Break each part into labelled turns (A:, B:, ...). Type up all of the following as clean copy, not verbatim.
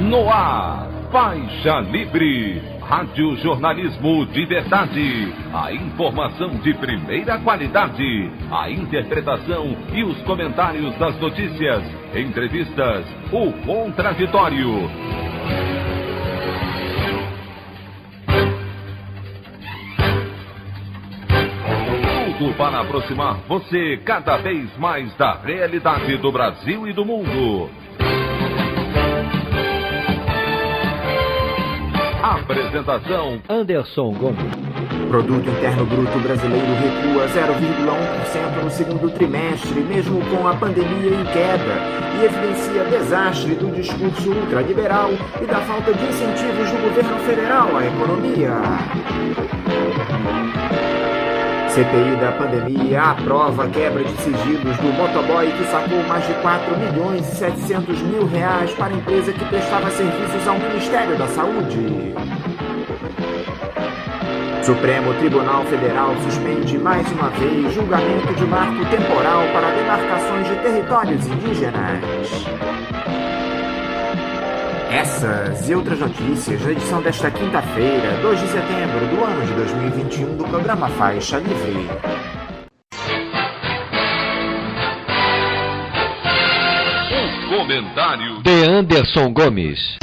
A: No ar, Faixa Livre, rádio jornalismo de verdade, a informação de primeira qualidade, a interpretação e os comentários das notícias, entrevistas, o contraditório. Tudo para aproximar você cada vez mais da realidade do Brasil e do mundo. Apresentação: Anderson Gomes.
B: Produto Interno Bruto Brasileiro recua 0,1% no segundo trimestre, mesmo com a pandemia em queda, e evidencia desastre do discurso ultraliberal e da falta de incentivos do governo federal à economia. CPI da pandemia aprova a quebra de sigilos do motoboy que sacou mais de 4.700.000 reais para a empresa que prestava serviços ao Ministério da Saúde. Supremo Tribunal Federal suspende mais uma vez julgamento de marco temporal para demarcações de territórios indígenas. Essas e outras notícias da edição desta quinta-feira, 2 de setembro do ano de 2021, do programa Faixa Livre.
A: Os comentários
C: de Anderson Gomes.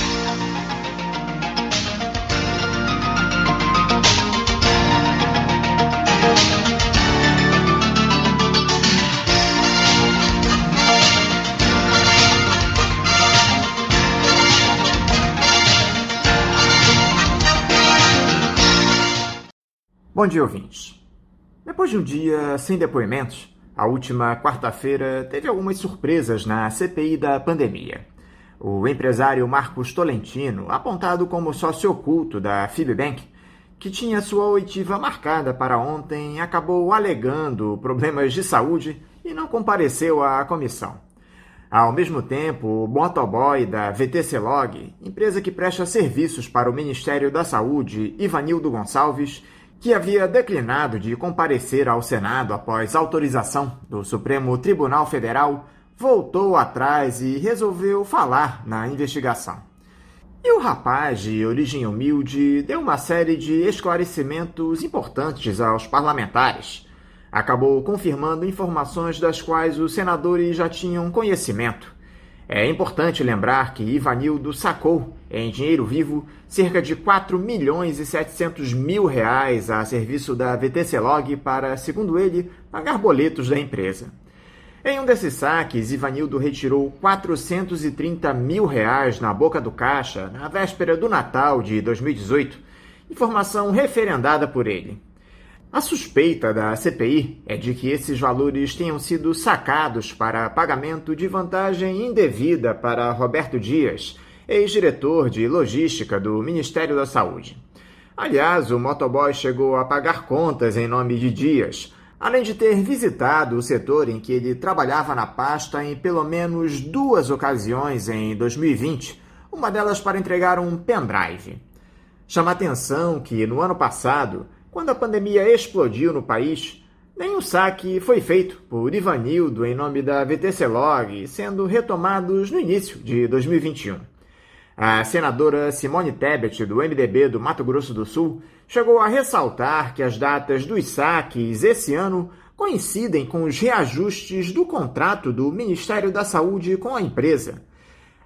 B: Bom dia, ouvintes. Depois de um dia sem depoimentos, a última quarta-feira teve algumas surpresas na CPI da pandemia. O empresário Marcos Tolentino, apontado como sócio oculto da Fibbank, que tinha sua oitiva marcada para ontem, acabou alegando problemas de saúde e não compareceu à comissão. Ao mesmo tempo, o motoboy da VTC-Log, empresa que presta serviços para o Ministério da Saúde, Ivanildo Gonçalves, que havia declinado de comparecer ao Senado após autorização do Supremo Tribunal Federal, voltou atrás e resolveu falar na investigação. E o rapaz, de origem humilde, deu uma série de esclarecimentos importantes aos parlamentares. Acabou confirmando informações das quais os senadores já tinham conhecimento. É importante lembrar que Ivanildo sacou, em dinheiro vivo, cerca de 4.700.000 reais a serviço da VTC-Log para, segundo ele, pagar boletos da empresa. Em um desses saques, Ivanildo retirou 430.000 reais na boca do caixa na véspera do Natal de 2018, informação referendada por ele. A suspeita da CPI é de que esses valores tenham sido sacados para pagamento de vantagem indevida para Roberto Dias, ex-diretor de logística do Ministério da Saúde. Aliás, o motoboy chegou a pagar contas em nome de Dias, além de ter visitado o setor em que ele trabalhava na pasta em pelo menos 2 ocasiões em 2020, uma delas para entregar um pendrive. Chama atenção que, no ano passado, quando a pandemia explodiu no país, nenhum saque foi feito por Ivanildo em nome da VTC-Log, sendo retomados no início de 2021. A senadora Simone Tebet, do MDB do Mato Grosso do Sul, chegou a ressaltar que as datas dos saques esse ano coincidem com os reajustes do contrato do Ministério da Saúde com a empresa.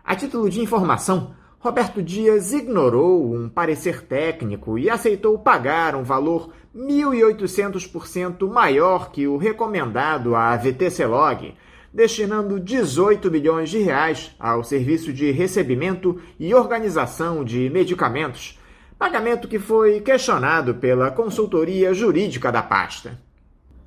B: A título de informação, Roberto Dias ignorou um parecer técnico e aceitou pagar um valor 1.800% maior que o recomendado à VTC-Log, destinando 18 bilhões de reais ao serviço de recebimento e organização de medicamentos, pagamento que foi questionado pela consultoria jurídica da pasta.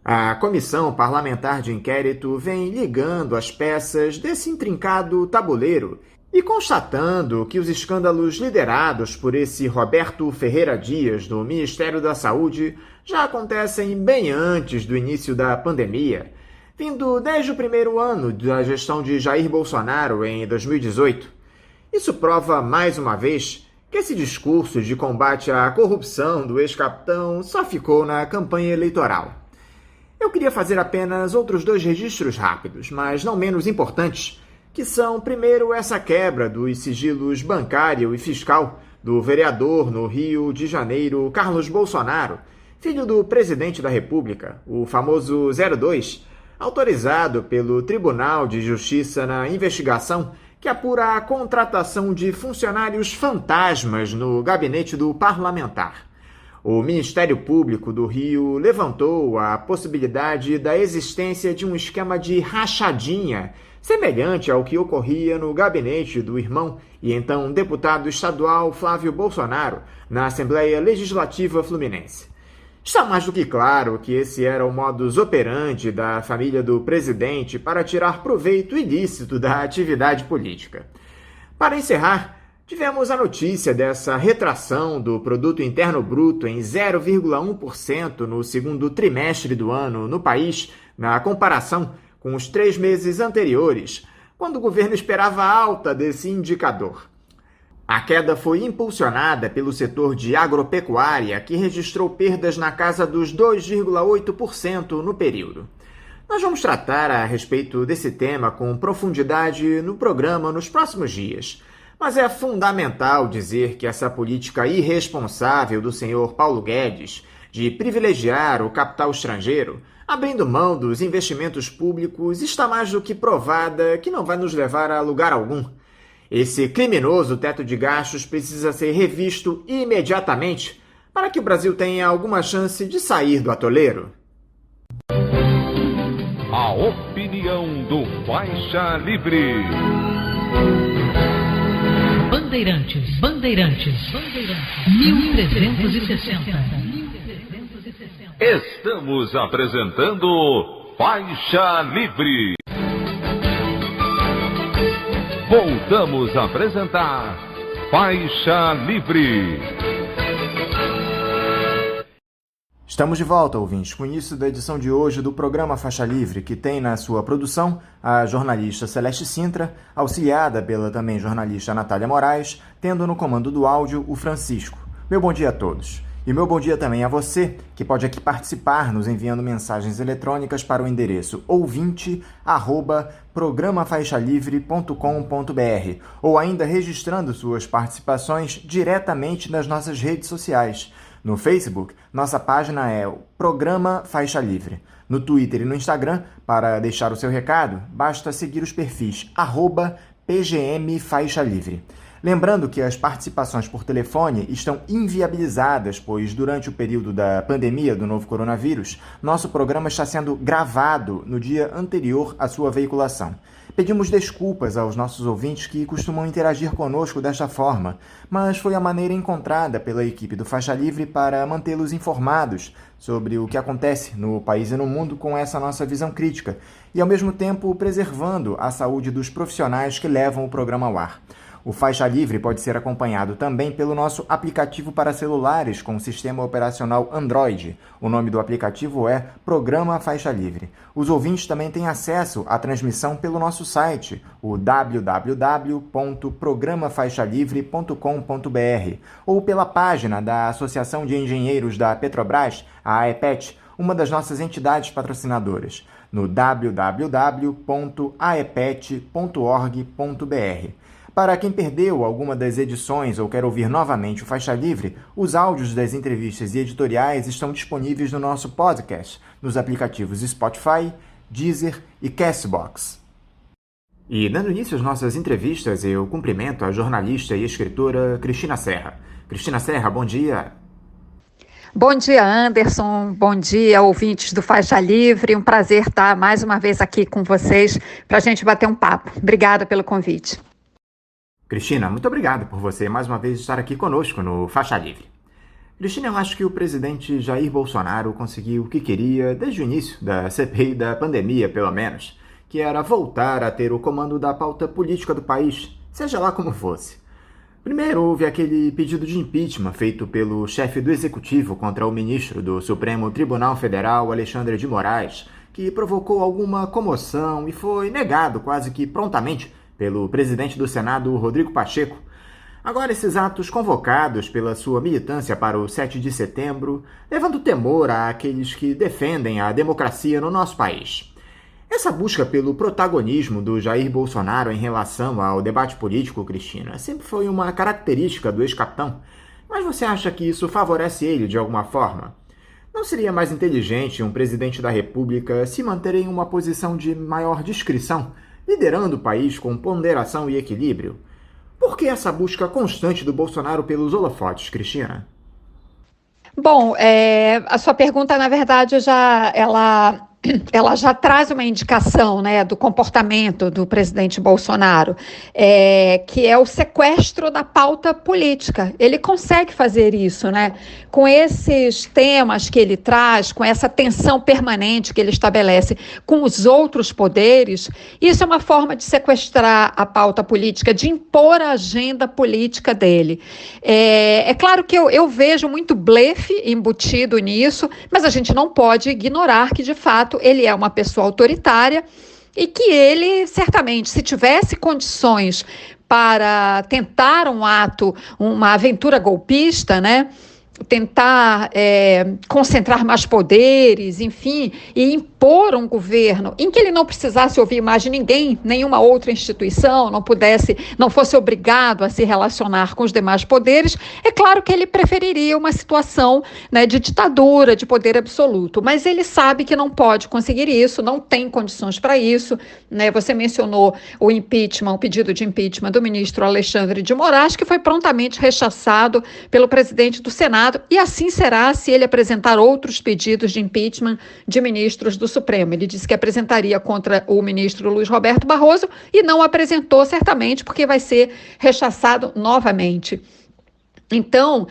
B: A Comissão Parlamentar de Inquérito vem ligando as peças desse intrincado tabuleiro e constatando que os escândalos liderados por esse Roberto Ferreira Dias, do Ministério da Saúde, já acontecem bem antes do início da pandemia, vindo desde o primeiro ano da gestão de Jair Bolsonaro em 2018. Isso prova, mais uma vez, que esse discurso de combate à corrupção do ex-capitão só ficou na campanha eleitoral. Eu queria fazer apenas outros 2 registros rápidos, mas não menos importantes, que são, primeiro, essa quebra dos sigilos bancário e fiscal do vereador no Rio de Janeiro, Carlos Bolsonaro, filho do presidente da República, o famoso 02, autorizado pelo Tribunal de Justiça na investigação que apura a contratação de funcionários fantasmas no gabinete do parlamentar. O Ministério Público do Rio levantou a possibilidade da existência de um esquema de rachadinha, semelhante ao que ocorria no gabinete do irmão e então deputado estadual Flávio Bolsonaro na Assembleia Legislativa Fluminense. Está mais do que claro que esse era o modus operandi da família do presidente para tirar proveito ilícito da atividade política. Para encerrar, tivemos a notícia dessa retração do Produto Interno Bruto em 0,1% no segundo trimestre do ano no país, na comparação com os 3 meses anteriores, quando o governo esperava a alta desse indicador. A queda foi impulsionada pelo setor de agropecuária, que registrou perdas na casa dos 2,8% no período. Nós vamos tratar a respeito desse tema com profundidade no programa nos próximos dias. Mas é fundamental dizer que essa política irresponsável do senhor Paulo Guedes de privilegiar o capital estrangeiro, abrindo mão dos investimentos públicos, está mais do que provada que não vai nos levar a lugar algum. Esse criminoso teto de gastos precisa ser revisto imediatamente para que o Brasil tenha alguma chance de sair do atoleiro.
A: A opinião do Faixa Livre.
D: Bandeirantes, 1360.
A: Estamos apresentando Faixa Livre. Voltamos a apresentar Faixa Livre.
B: Estamos de volta, ouvintes, com o início da edição de hoje do programa Faixa Livre, que tem na sua produção a jornalista Celeste Sintra, auxiliada pela também jornalista Natália Moraes, tendo no comando do áudio o Francisco. Meu bom dia a todos. E meu bom dia também a você, que pode aqui participar nos enviando mensagens eletrônicas para o endereço ouvinte@programafaixalivre.com.br ou ainda registrando suas participações diretamente nas nossas redes sociais. No Facebook, nossa página é o Programa Faixa Livre. No Twitter e no Instagram, para deixar o seu recado, basta seguir os perfis @PGMFaixaLivre. Lembrando que as participações por telefone estão inviabilizadas, pois durante o período da pandemia do novo coronavírus, nosso programa está sendo gravado no dia anterior à sua veiculação. Pedimos desculpas aos nossos ouvintes que costumam interagir conosco desta forma, mas foi a maneira encontrada pela equipe do Faixa Livre para mantê-los informados sobre o que acontece no país e no mundo com essa nossa visão crítica e, ao mesmo tempo, preservando a saúde dos profissionais que levam o programa ao ar. O Faixa Livre pode ser acompanhado também pelo nosso aplicativo para celulares com sistema operacional Android. O nome do aplicativo é Programa Faixa Livre. Os ouvintes também têm acesso à transmissão pelo nosso site, o www.programafaixalivre.com.br, ou pela página da Associação de Engenheiros da Petrobras, a AEPET, uma das nossas entidades patrocinadoras, no www.aepet.org.br. Para quem perdeu alguma das edições ou quer ouvir novamente o Faixa Livre, os áudios das entrevistas e editoriais estão disponíveis no nosso podcast, nos aplicativos Spotify, Deezer e Castbox. E dando início às nossas entrevistas, eu cumprimento a jornalista e escritora Cristina Serra. Cristina Serra, bom dia.
E: Bom dia, Anderson. Bom dia, ouvintes do Faixa Livre. Um prazer estar mais uma vez aqui com vocês para a gente bater um papo. Obrigada pelo convite.
B: Cristina, muito obrigado por você mais uma vez estar aqui conosco no Faixa Livre. Cristina, eu acho que o presidente Jair Bolsonaro conseguiu o que queria desde o início da CPI da pandemia, pelo menos, que era voltar a ter o comando da pauta política do país, seja lá como fosse. Primeiro, houve aquele pedido de impeachment feito pelo chefe do Executivo contra o ministro do Supremo Tribunal Federal, Alexandre de Moraes, que provocou alguma comoção e foi negado quase que prontamente pelo presidente do Senado, Rodrigo Pacheco. Agora, esses atos convocados pela sua militância para o 7 de setembro, levando temor àqueles que defendem a democracia no nosso país. Essa busca pelo protagonismo do Jair Bolsonaro em relação ao debate político, Cristina, sempre foi uma característica do ex-capitão. Mas você acha que isso favorece ele de alguma forma? Não seria mais inteligente um presidente da República se manter em uma posição de maior discrição, liderando o país com ponderação e equilíbrio? Por que essa busca constante do Bolsonaro pelos holofotes, Cristina?
E: Bom, a sua pergunta, na verdade, ela já traz uma indicação, né, do comportamento do presidente Bolsonaro, que é o sequestro da pauta política. Ele consegue fazer isso, né, com esses temas que ele traz, com essa tensão permanente que ele estabelece com os outros poderes. Isso é uma forma de sequestrar a pauta política, de impor a agenda política dele. É claro que eu vejo muito blefe embutido nisso, mas a gente não pode ignorar que, de fato, ele é uma pessoa autoritária e que ele, certamente, se tivesse condições para tentar um ato, uma aventura golpista, né, tentar concentrar mais poderes, enfim, e impor um governo em que ele não precisasse ouvir mais de ninguém, nenhuma outra instituição, não fosse obrigado a se relacionar com os demais poderes, é claro que ele preferiria uma situação, né, de ditadura, de poder absoluto, mas ele sabe que não pode conseguir isso, não tem condições para isso, né? Você mencionou o pedido de impeachment do ministro Alexandre de Moraes, que foi prontamente rechaçado pelo presidente do Senado, e assim será se ele apresentar outros pedidos de impeachment de ministros do Supremo. Ele disse que apresentaria contra o ministro Luiz Roberto Barroso e não apresentou, certamente, porque vai ser rechaçado novamente. Então,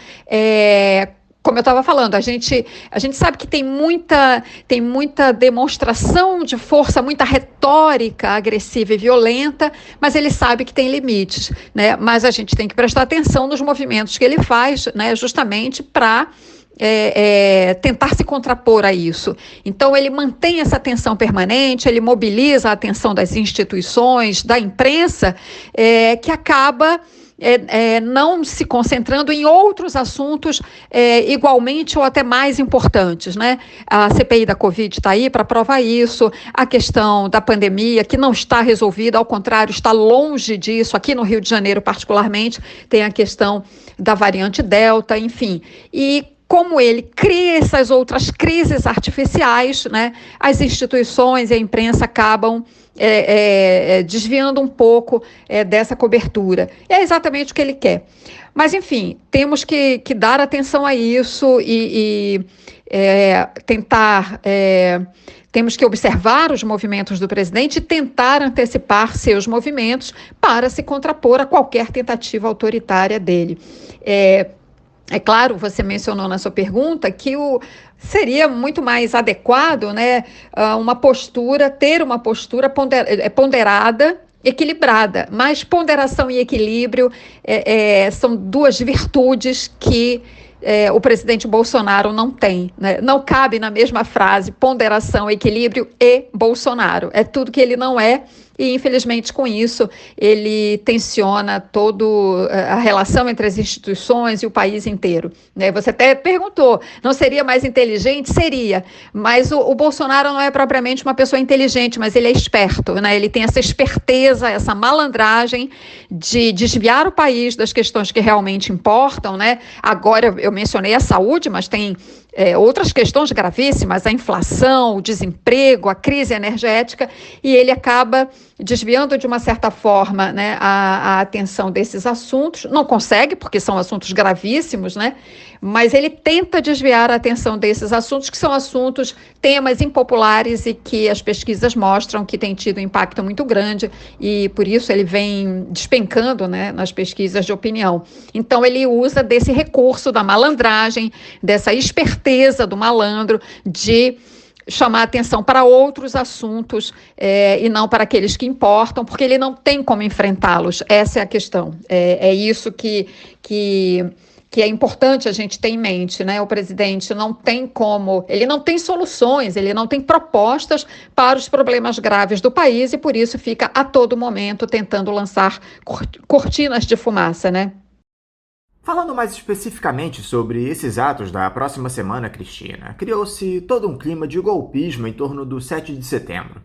E: como eu estava falando, a gente sabe que tem muita demonstração de força, muita retórica agressiva e violenta, mas ele sabe que tem limites, né? Mas a gente tem que prestar atenção nos movimentos que ele faz, né, justamente para tentar se contrapor a isso. Então, ele mantém essa tensão permanente, ele mobiliza a atenção das instituições, da imprensa, que acaba não se concentrando em outros assuntos igualmente ou até mais importantes, né? A CPI da Covid está aí para provar isso, a questão da pandemia, que não está resolvida, ao contrário, está longe disso. Aqui no Rio de Janeiro, particularmente, tem a questão da variante Delta, enfim. E como ele cria essas outras crises artificiais, né, as instituições e a imprensa acabam desviando um pouco dessa cobertura. É exatamente o que ele quer. Mas, enfim, temos que dar atenção a isso e tentar... Temos que observar os movimentos do presidente e tentar antecipar seus movimentos para se contrapor a qualquer tentativa autoritária dele. É claro, você mencionou na sua pergunta que seria muito mais adequado, né, ter uma postura ponderada, equilibrada, mas ponderação e equilíbrio são duas virtudes que o presidente Bolsonaro não tem, né? Não cabe na mesma frase ponderação, equilíbrio e Bolsonaro. É tudo que ele não é. E, infelizmente, com isso, ele tensiona toda a relação entre as instituições e o país inteiro, né? Você até perguntou, não seria mais inteligente? Seria, mas o Bolsonaro não é propriamente uma pessoa inteligente, mas ele é esperto, né? Ele tem essa esperteza, essa malandragem de desviar o país das questões que realmente importam, né? Agora, eu mencionei a saúde, mas tem outras questões gravíssimas, a inflação, o desemprego, a crise energética, e ele acaba desviando de uma certa forma, né, a atenção desses assuntos. Não consegue, porque são assuntos gravíssimos, né? Mas ele tenta desviar a atenção desses assuntos, que são temas impopulares e que as pesquisas mostram que tem tido um impacto muito grande, e por isso ele vem despencando, né, nas pesquisas de opinião. Então ele usa desse recurso da malandragem, dessa esperteza do malandro de chamar atenção para outros assuntos e não para aqueles que importam, porque ele não tem como enfrentá-los. Essa é a questão. É isso que é importante a gente ter em mente, né? O presidente não tem ele não tem soluções, ele não tem propostas para os problemas graves do país e por isso fica a todo momento tentando lançar cortinas de fumaça, né?
B: Falando mais especificamente sobre esses atos da próxima semana, Cristina, criou-se todo um clima de golpismo em torno do 7 de setembro.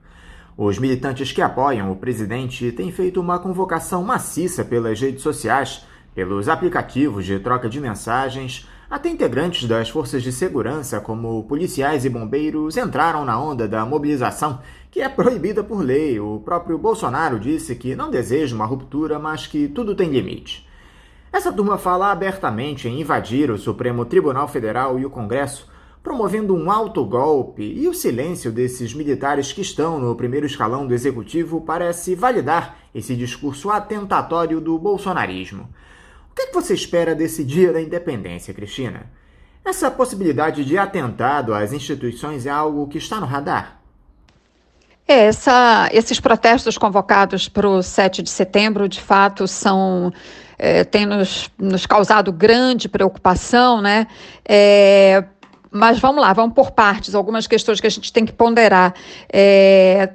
B: Os militantes que apoiam o presidente têm feito uma convocação maciça pelas redes sociais, pelos aplicativos de troca de mensagens. Até integrantes das forças de segurança, como policiais e bombeiros, entraram na onda da mobilização, que é proibida por lei. O próprio Bolsonaro disse que não deseja uma ruptura, mas que tudo tem limite. Essa turma fala abertamente em invadir o Supremo Tribunal Federal e o Congresso, promovendo um autogolpe, e o silêncio desses militares que estão no primeiro escalão do executivo parece validar esse discurso atentatório do bolsonarismo. O que você espera desse dia da independência, Cristina? Essa possibilidade de atentado às instituições é algo que está no radar?
E: Esses protestos convocados para o 7 de setembro, de fato, têm nos causado grande preocupação, né? Mas vamos lá, vamos por partes, algumas questões que a gente tem que ponderar.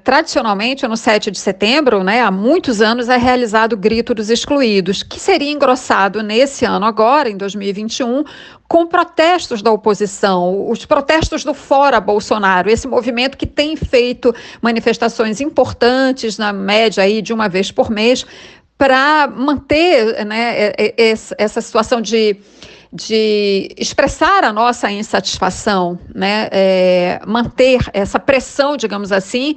E: Tradicionalmente, no 7 de setembro, né, há muitos anos, é realizado o Grito dos Excluídos, que seria engrossado nesse ano agora, em 2021, com protestos da oposição, os protestos do Fora Bolsonaro, esse movimento que tem feito manifestações importantes, na média aí de uma vez por mês, para manter, né, essa situação de expressar a nossa insatisfação, né, manter essa pressão, digamos assim,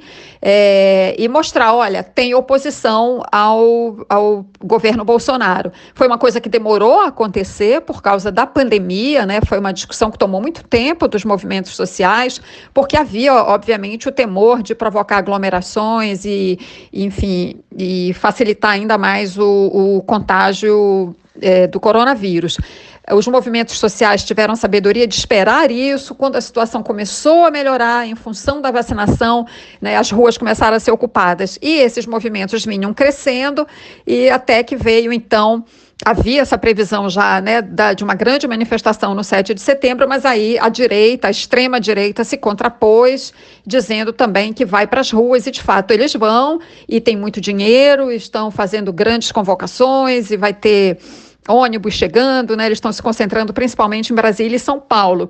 E: e mostrar, olha, tem oposição ao governo Bolsonaro. Foi uma coisa que demorou a acontecer por causa da pandemia, né, foi uma discussão que tomou muito tempo dos movimentos sociais, porque havia, obviamente, o temor de provocar aglomerações e facilitar ainda mais o contágio do coronavírus. Os movimentos sociais tiveram sabedoria de esperar isso. Quando a situação começou a melhorar em função da vacinação, né, as ruas começaram a ser ocupadas e esses movimentos vinham crescendo, e até que veio, então, havia essa previsão já, né, de uma grande manifestação no 7 de setembro, mas aí a extrema-direita se contrapôs, dizendo também que vai para as ruas, e de fato eles vão, e tem muito dinheiro, estão fazendo grandes convocações, e vai ter ônibus chegando, né? Eles estão se concentrando principalmente em Brasília e São Paulo.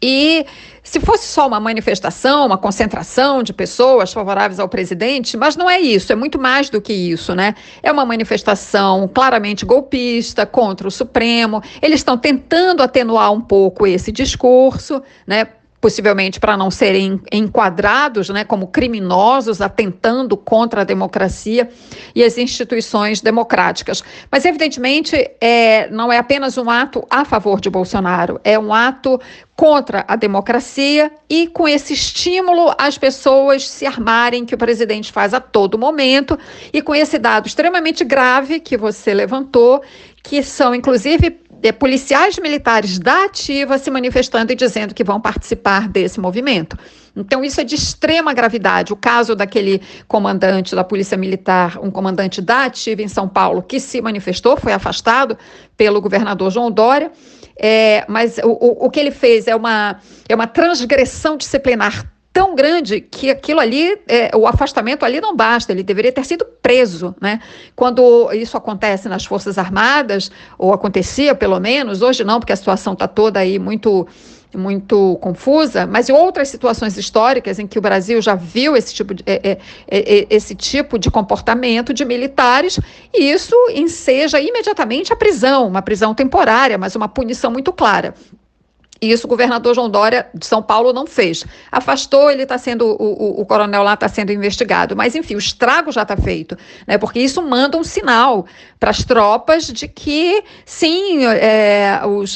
E: E se fosse só uma manifestação, uma concentração de pessoas favoráveis ao presidente, mas não é isso, é muito mais do que isso, né? É uma manifestação claramente golpista contra o Supremo. Eles estão tentando atenuar um pouco esse discurso, né? Possivelmente para não serem enquadrados, né, como criminosos atentando contra a democracia e as instituições democráticas. Mas, evidentemente, não é apenas um ato a favor de Bolsonaro, é um ato contra a democracia e com esse estímulo às pessoas se armarem, que o presidente faz a todo momento, e com esse dado extremamente grave que você levantou, que são, inclusive, policiais militares da ativa se manifestando e dizendo que vão participar desse movimento. Então, isso é de extrema gravidade. O caso daquele comandante da Polícia Militar, um comandante da ativa em São Paulo, que se manifestou, foi afastado pelo governador João Dória, mas o que ele fez é uma transgressão disciplinar tão grande que aquilo ali, o afastamento ali não basta, ele deveria ter sido preso, né? Quando isso acontece nas Forças Armadas, ou acontecia pelo menos, hoje não, porque a situação está toda aí muito confusa, mas em outras situações históricas em que o Brasil já viu esse tipo de comportamento de militares, e isso enseja imediatamente a prisão, uma prisão temporária, mas uma punição muito clara. E isso o governador João Dória de São Paulo não fez. Afastou, ele está sendo, o coronel lá está sendo investigado. Mas, enfim, o estrago já está feito, né? Porque isso manda um sinal para as tropas de que, sim,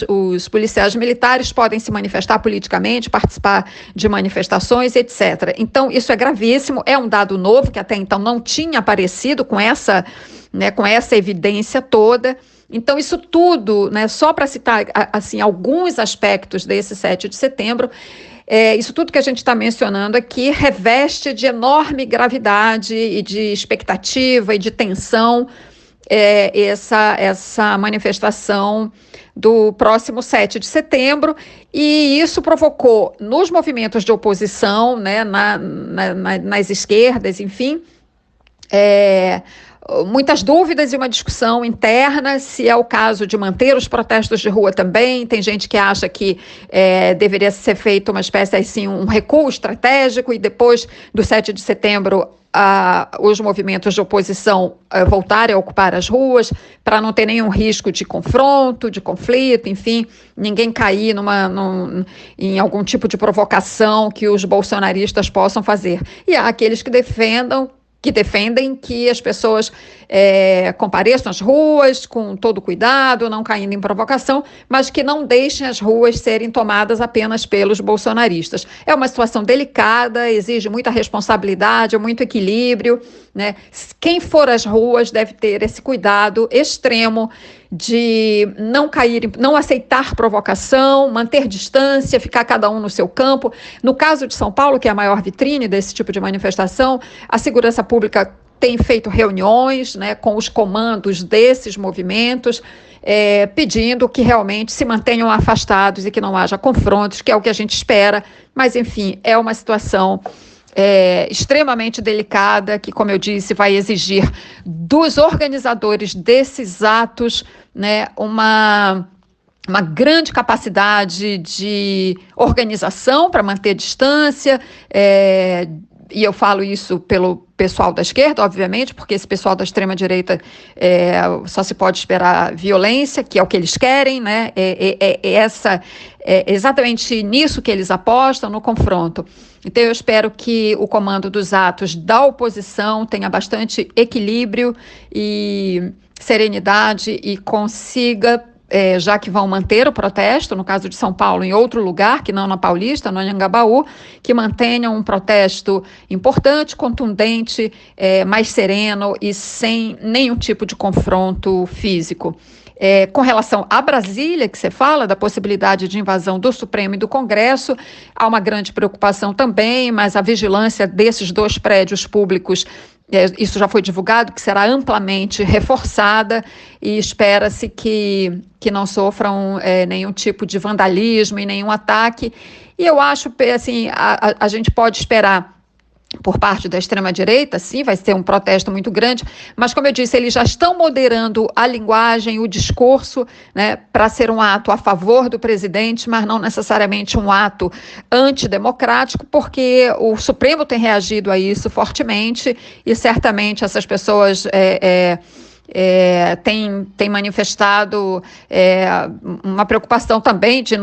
E: os policiais militares podem se manifestar politicamente, participar de manifestações, etc. Então, isso é gravíssimo, é um dado novo que até então não tinha aparecido com essa evidência toda. Então, isso tudo, né, só para citar assim, alguns aspectos desse 7 de setembro, isso tudo que a gente está mencionando aqui reveste de enorme gravidade e de expectativa e de tensão essa manifestação do próximo 7 de setembro, e isso provocou nos movimentos de oposição, né, nas esquerdas, enfim, muitas dúvidas e uma discussão interna, se é o caso de manter os protestos de rua também. Tem gente que acha que deveria ser feito uma espécie, assim, um recuo estratégico e depois do 7 de setembro os movimentos de oposição voltarem a ocupar as ruas para não ter nenhum risco de confronto, de conflito, enfim, ninguém cair em algum tipo de provocação que os bolsonaristas possam fazer. E há aqueles que defendem que as pessoas compareçam às ruas com todo cuidado, não caindo em provocação, mas que não deixem as ruas serem tomadas apenas pelos bolsonaristas. É uma situação delicada, exige muita responsabilidade, muito equilíbrio, né? Quem for às ruas deve ter esse cuidado extremo de não aceitar provocação, manter distância, ficar cada um no seu campo. No caso de São Paulo, que é a maior vitrine desse tipo de manifestação, a segurança pública tem feito reuniões, né, com os comandos desses movimentos, pedindo que realmente se mantenham afastados e que não haja confrontos, que é o que a gente espera, mas enfim, é uma situação extremamente delicada, que, como eu disse, vai exigir dos organizadores desses atos, né, uma grande capacidade de organização para manter distância, e eu falo isso pelo pessoal da esquerda, obviamente, porque esse pessoal da extrema-direita só se pode esperar violência, que é o que eles querem, né? É exatamente nisso que eles apostam, no confronto. Então, eu espero que o comando dos atos da oposição tenha bastante equilíbrio e serenidade e consiga, já que vão manter o protesto, no caso de São Paulo, em outro lugar, que não na Paulista, no Anhangabaú, que mantenham um protesto importante, contundente, mais sereno e sem nenhum tipo de confronto físico. Com relação a Brasília, que você fala, da possibilidade de invasão do Supremo e do Congresso, há uma grande preocupação também, mas a vigilância desses 2 prédios públicos, isso já foi divulgado, que será amplamente reforçada e espera-se que não sofram nenhum tipo de vandalismo e nenhum ataque. E eu acho, assim, a gente pode esperar por parte da extrema-direita, sim, vai ser um protesto muito grande, mas, como eu disse, eles já estão moderando a linguagem, o discurso, né, para ser um ato a favor do presidente, mas não necessariamente um ato antidemocrático, porque o Supremo tem reagido a isso fortemente e certamente essas pessoas têm manifestado uma preocupação também de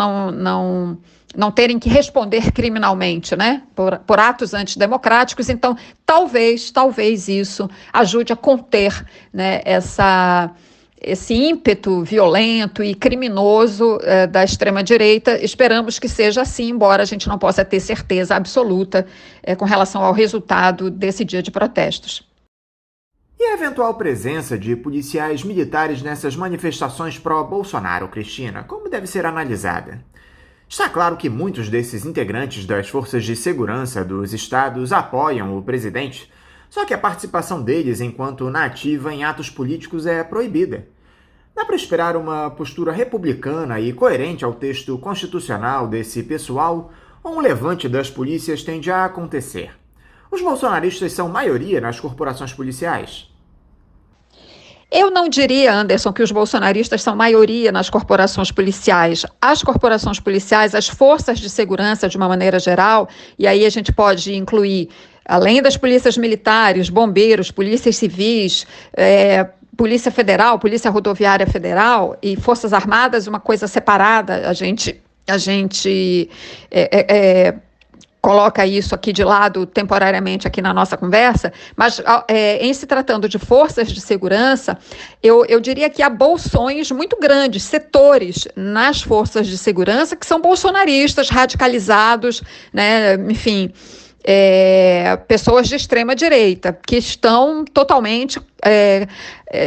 E: não terem que responder criminalmente, né, por atos antidemocráticos. Então, talvez isso ajude a conter, né, esse ímpeto violento e criminoso da extrema-direita. Esperamos que seja assim, embora a gente não possa ter certeza absoluta com relação ao resultado desse dia de protestos.
B: E a eventual presença de policiais militares nessas manifestações pró-Bolsonaro, Cristina, como deve ser analisada? Está claro que muitos desses integrantes das forças de segurança dos estados apoiam o presidente, só que a participação deles enquanto nativa em atos políticos é proibida. Dá para esperar uma postura republicana e coerente ao texto constitucional desse pessoal, ou um levante das polícias tende a acontecer? Os bolsonaristas são maioria nas corporações policiais?
E: Eu não diria, Anderson, que os bolsonaristas são maioria nas corporações policiais. As corporações policiais, as forças de segurança de uma maneira geral, e aí a gente pode incluir, além das polícias militares, bombeiros, polícias civis, Polícia Federal, Polícia Rodoviária Federal e Forças Armadas, uma coisa separada, a gente coloca isso aqui de lado temporariamente aqui na nossa conversa, mas em se tratando de forças de segurança, eu diria que há bolsões muito grandes, setores nas forças de segurança que são bolsonaristas, radicalizados, né, enfim, pessoas de extrema direita, que estão totalmente,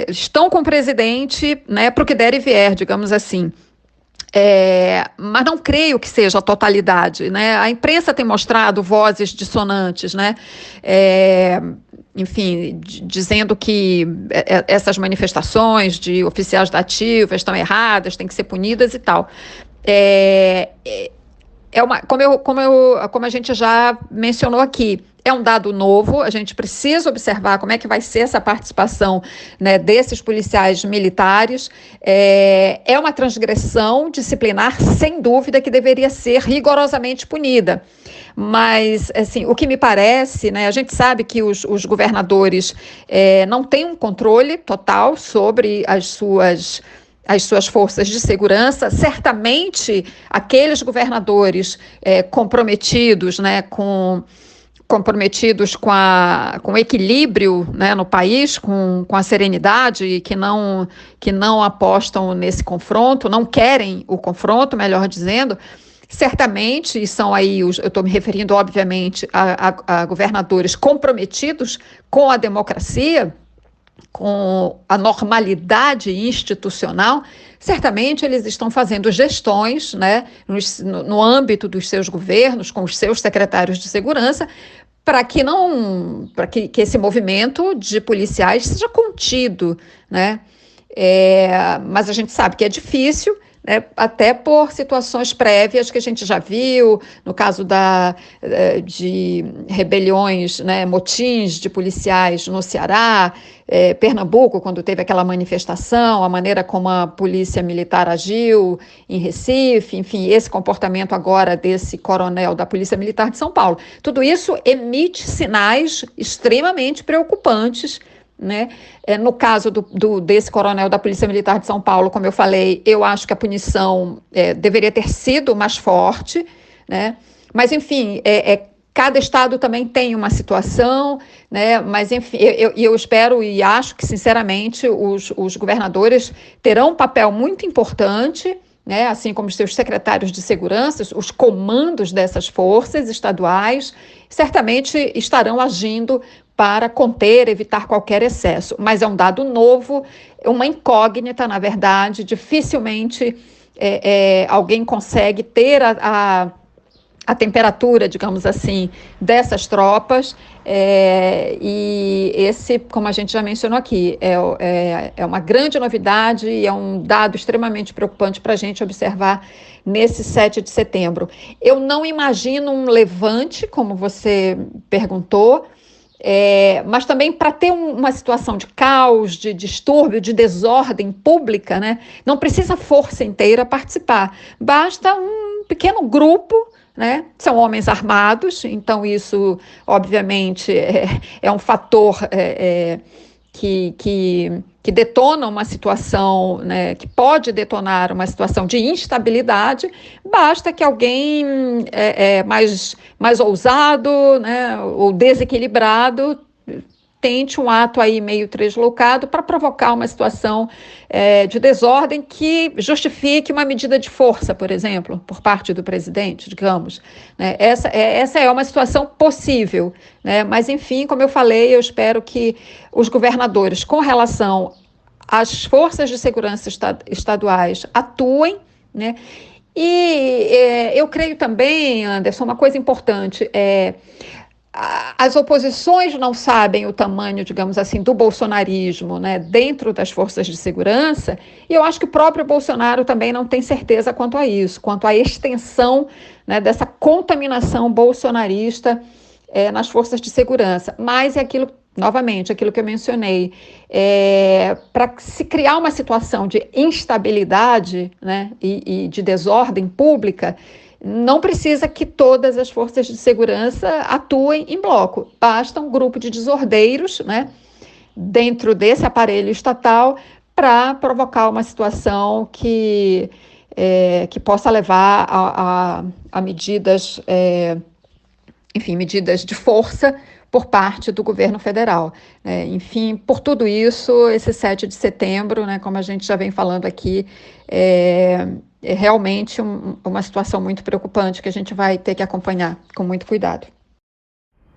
E: estão com o presidente, né, para o que der e vier, digamos assim. Mas não creio que seja a totalidade, né? A imprensa tem mostrado vozes dissonantes, né? Enfim, dizendo que essas manifestações de oficiais da ativa estão erradas, têm que ser punidas e tal. É como a gente já mencionou aqui, é um dado novo, a gente precisa observar como é que vai ser essa participação, né, desses policiais militares. É uma transgressão disciplinar, sem dúvida, que deveria ser rigorosamente punida. Mas, assim, o que me parece, né, a gente sabe que os governadores não têm um controle total sobre as suas forças de segurança. Certamente, aqueles governadores comprometidos, né, com o equilíbrio, né, no país, com a serenidade, que não apostam nesse confronto, não querem o confronto, melhor dizendo, certamente, e são aí, eu estou me referindo, obviamente, a governadores comprometidos com a democracia, com a normalidade institucional, certamente eles estão fazendo gestões, né, no âmbito dos seus governos, com os seus secretários de segurança, para que esse movimento de policiais seja contido, né? Mas a gente sabe que é difícil, né, até por situações prévias que a gente já viu, no caso de rebeliões, né, motins de policiais no Ceará, Pernambuco, quando teve aquela manifestação, a maneira como a polícia militar agiu em Recife, enfim, esse comportamento agora desse coronel da Polícia Militar de São Paulo. Tudo isso emite sinais extremamente preocupantes, né? No caso desse coronel da Polícia Militar de São Paulo, como eu falei, eu acho que a punição deveria ter sido mais forte, né? Mas, enfim, cada estado também tem uma situação, né? Mas, enfim, eu espero e acho que, sinceramente, os governadores terão um papel muito importante, né? Assim como os seus secretários de segurança, os comandos dessas forças estaduais, certamente estarão agindo para conter, evitar qualquer excesso. Mas é um dado novo, uma incógnita, na verdade. Dificilmente alguém consegue ter a temperatura, digamos assim, dessas tropas. E esse, como a gente já mencionou aqui, é uma grande novidade e é um dado extremamente preocupante para a gente observar nesse 7 de setembro. Eu não imagino um levante, como você perguntou, mas também para ter uma situação de caos, de distúrbio, de desordem pública, né, não precisa a força inteira participar, basta um pequeno grupo, né, são homens armados, então isso, obviamente, é um fator que detona uma situação, né, que pode detonar uma situação de instabilidade. Basta que alguém mais ousado, né, ou desequilibrado tente um ato aí meio deslocado para provocar uma situação de desordem que justifique uma medida de força, por exemplo, por parte do presidente, digamos, né? Essa é uma situação possível, né? Mas, enfim, como eu falei, eu espero que os governadores, com relação às forças de segurança estaduais, atuem, né? E eu creio também, Anderson, uma coisa importante, as oposições não sabem o tamanho, digamos assim, do bolsonarismo, né, dentro das forças de segurança, e eu acho que o próprio Bolsonaro também não tem certeza quanto a isso, quanto à extensão, né, dessa contaminação bolsonarista nas forças de segurança. Mas é aquilo, novamente, aquilo que eu mencionei, para se criar uma situação de instabilidade, né, e de desordem pública, não precisa que todas as forças de segurança atuem em bloco. Basta um grupo de desordeiros, né, dentro desse aparelho estatal para provocar uma situação que possa levar a medidas, enfim, medidas de força por parte do governo federal. Enfim, por tudo isso, esse 7 de setembro, né, como a gente já vem falando aqui, é realmente uma situação muito preocupante que a gente vai ter que acompanhar com muito cuidado.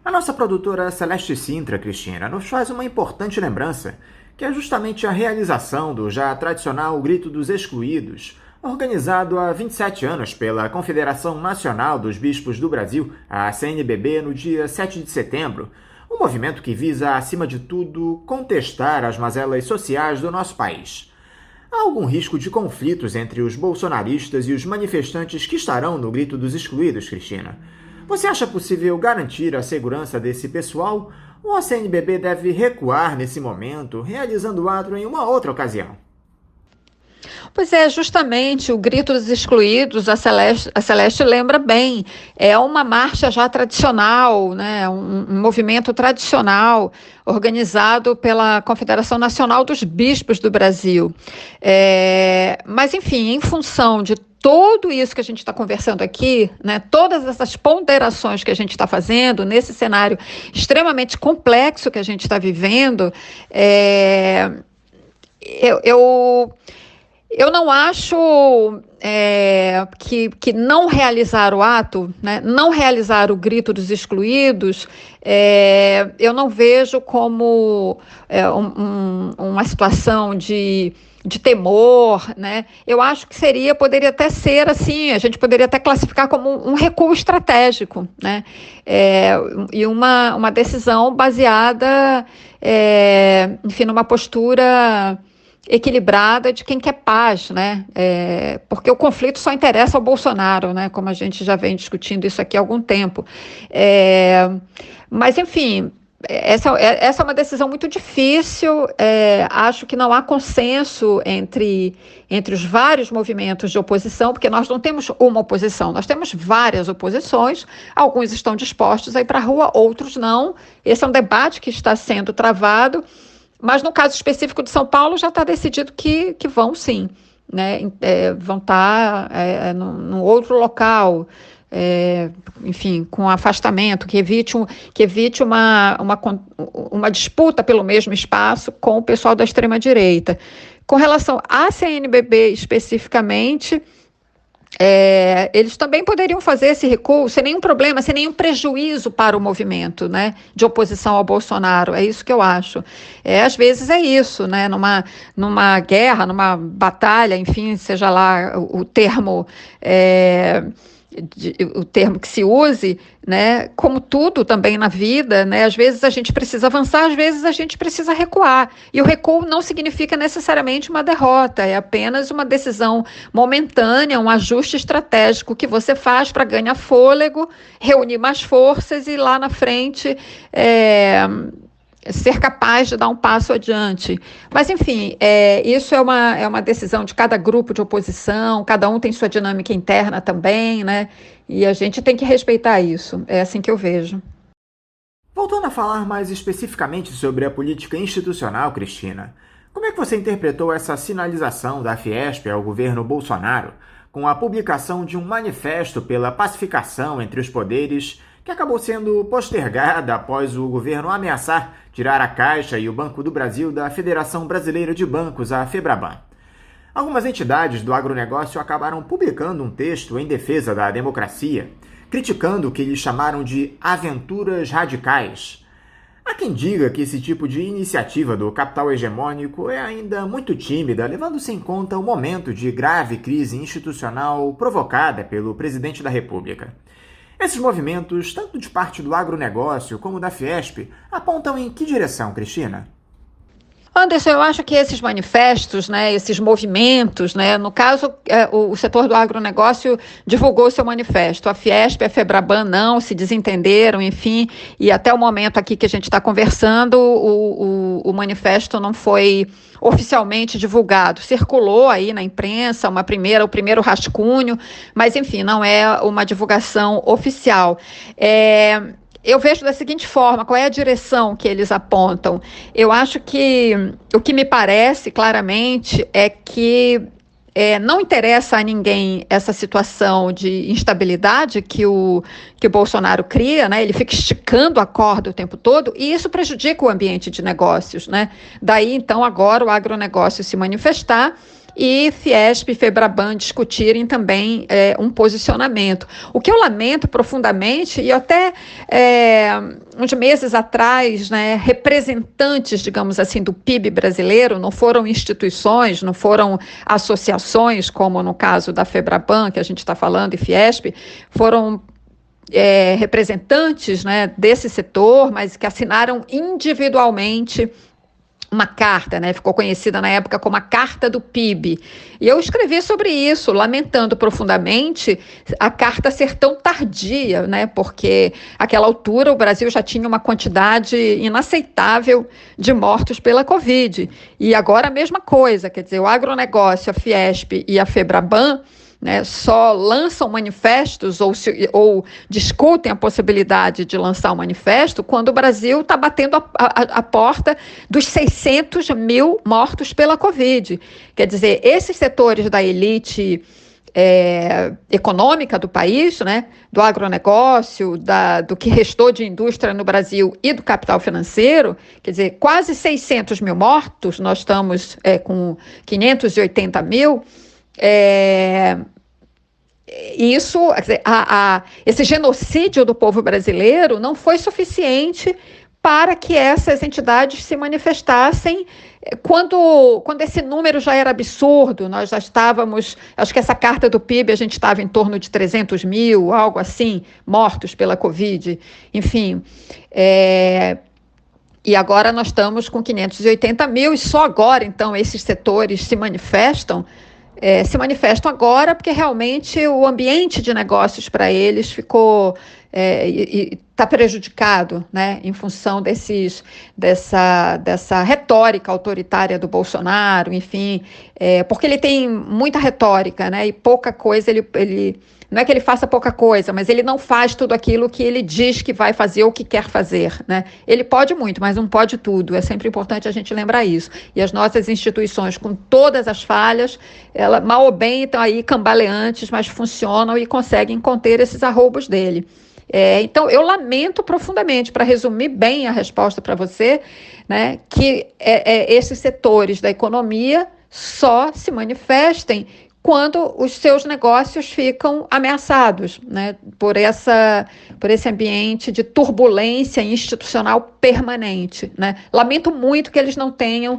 B: A nossa produtora Celeste Sintra, Cristina, nos faz uma importante lembrança, que é justamente a realização do já tradicional Grito dos Excluídos, organizado há 27 anos pela Confederação Nacional dos Bispos do Brasil, a CNBB, no dia 7 de setembro, um movimento que visa, acima de tudo, contestar as mazelas sociais do nosso país. há algum risco de conflitos entre os bolsonaristas e os manifestantes que estarão no Grito dos Excluídos, Cristina? Você acha possível garantir a segurança desse pessoal ou a CNBB deve recuar nesse momento, realizando o ato em uma outra ocasião?
E: Pois é, justamente o Grito dos Excluídos, a Celeste lembra bem, é uma marcha já tradicional, né, um movimento tradicional organizado pela Confederação Nacional dos Bispos do Brasil. Mas, enfim, em função de tudo isso que a gente está conversando aqui, né, todas essas ponderações que a gente está fazendo nesse cenário extremamente complexo que a gente está vivendo, eu não acho que não realizar o ato, né, não realizar o Grito dos Excluídos, eu não vejo como uma situação de temor, né? Eu acho que poderia até ser assim, a gente poderia até classificar como um recuo estratégico, né? E uma decisão baseada, enfim, numa postura equilibrada de quem quer paz, né? Porque o conflito só interessa ao Bolsonaro, né? Como a gente já vem discutindo isso aqui há algum tempo. Mas, enfim, essa é uma decisão muito difícil. Acho que não há consenso entre os vários movimentos de oposição, porque nós não temos uma oposição, nós temos várias oposições. Alguns estão dispostos a ir para a rua, outros não. Esse é um debate que está sendo travado. Mas no caso específico de São Paulo já está decidido que vão sim, né? Vão estar num outro local, enfim, com afastamento, que evite uma disputa pelo mesmo espaço com o pessoal da extrema-direita. Com relação à CNBB especificamente, eles também poderiam fazer esse recuo sem nenhum problema, sem nenhum prejuízo para o movimento, né, de oposição ao Bolsonaro. É isso que eu acho. Às vezes é isso, né, numa guerra, numa batalha, enfim, seja lá o termo que se use, né, como tudo também na vida, né, às vezes a gente precisa avançar, às vezes a gente precisa recuar, e o recuo não significa necessariamente uma derrota, é apenas uma decisão momentânea, um ajuste estratégico que você faz para ganhar fôlego, reunir mais forças e lá na frente ser capaz de dar um passo adiante. Mas, enfim, isso é uma decisão de cada grupo de oposição, cada um tem sua dinâmica interna também, né? E a gente tem que respeitar isso. É assim que eu vejo.
B: Voltando a falar mais especificamente sobre a política institucional, Cristina, como é que você interpretou essa sinalização da Fiesp ao governo Bolsonaro com a publicação de um manifesto pela pacificação entre os poderes que acabou sendo postergada após o governo ameaçar tirar a Caixa e o Banco do Brasil da Federação Brasileira de Bancos, a FEBRABAN? Algumas entidades do agronegócio acabaram publicando um texto em defesa da democracia, criticando o que eles chamaram de aventuras radicais. Há quem diga que esse tipo de iniciativa do capital hegemônico é ainda muito tímida, levando-se em conta o momento de grave crise institucional provocada pelo presidente da República. Esses movimentos, tanto de parte do agronegócio como da Fiesp, apontam em que direção, Cristina?
E: Anderson, eu acho que esses manifestos, né, esses movimentos, né, no caso, o setor do agronegócio divulgou seu manifesto, a Fiesp e a FEBRABAN não, se desentenderam, enfim, e até o momento aqui que a gente está conversando, o manifesto não foi oficialmente divulgado, circulou aí na imprensa o primeiro rascunho, mas enfim, não é uma divulgação oficial. Eu vejo da seguinte forma, qual é a direção que eles apontam? Eu acho que o que me parece claramente é que não interessa a ninguém essa situação de instabilidade que o Bolsonaro cria, né? Ele fica esticando a corda o tempo todo e isso prejudica o ambiente de negócios, né? Daí, então, agora o agronegócio se manifestar e Fiesp e FEBRABAN discutirem também um posicionamento. O que eu lamento profundamente, e até uns meses atrás, né, representantes, digamos assim, do PIB brasileiro, não foram instituições, não foram associações, como no caso da FEBRABAN, que a gente está falando, e Fiesp, foram representantes, né, desse setor, mas que assinaram individualmente uma carta, né? Ficou conhecida na época como a Carta do PIB. E eu escrevi sobre isso, lamentando profundamente a carta ser tão tardia, né? Porque àquela altura o Brasil já tinha uma quantidade inaceitável de mortos pela Covid. E agora a mesma coisa, quer dizer, o agronegócio, a Fiesp e a Febraban, né, só lançam manifestos ou discutem a possibilidade de lançar um manifesto quando o Brasil está batendo a porta dos 600 mil mortos pela Covid. Quer dizer, esses setores da elite econômica do país, né, do agronegócio, do que restou de indústria no Brasil e do capital financeiro, quer dizer, quase 600 mil mortos, nós estamos com 580 mil, isso, quer dizer, esse genocídio do povo brasileiro não foi suficiente para que essas entidades se manifestassem quando esse número já era absurdo. Nós já estávamos, acho que essa carta do PIB, a gente estava em torno de 300 mil, algo assim, mortos pela Covid, enfim. E agora nós estamos com 580 mil, e só agora, então, esses setores se manifestam agora porque realmente o ambiente de negócios para eles ficou está prejudicado, né, em função dessa retórica autoritária do Bolsonaro, enfim, porque ele tem muita retórica, né, e pouca coisa, ele não é que ele faça pouca coisa, mas ele não faz tudo aquilo que ele diz que vai fazer ou que quer fazer, né? Ele pode muito, mas não pode tudo. É sempre importante a gente lembrar isso. E as nossas instituições, com todas as falhas, mal ou bem estão aí cambaleantes, mas funcionam e conseguem conter esses arroubos dele. Então, eu lamento profundamente, para resumir bem a resposta para você, né, que esses setores da economia só se manifestem quando os seus negócios ficam ameaçados, né, por esse ambiente de turbulência institucional permanente, né. Lamento muito que eles não tenham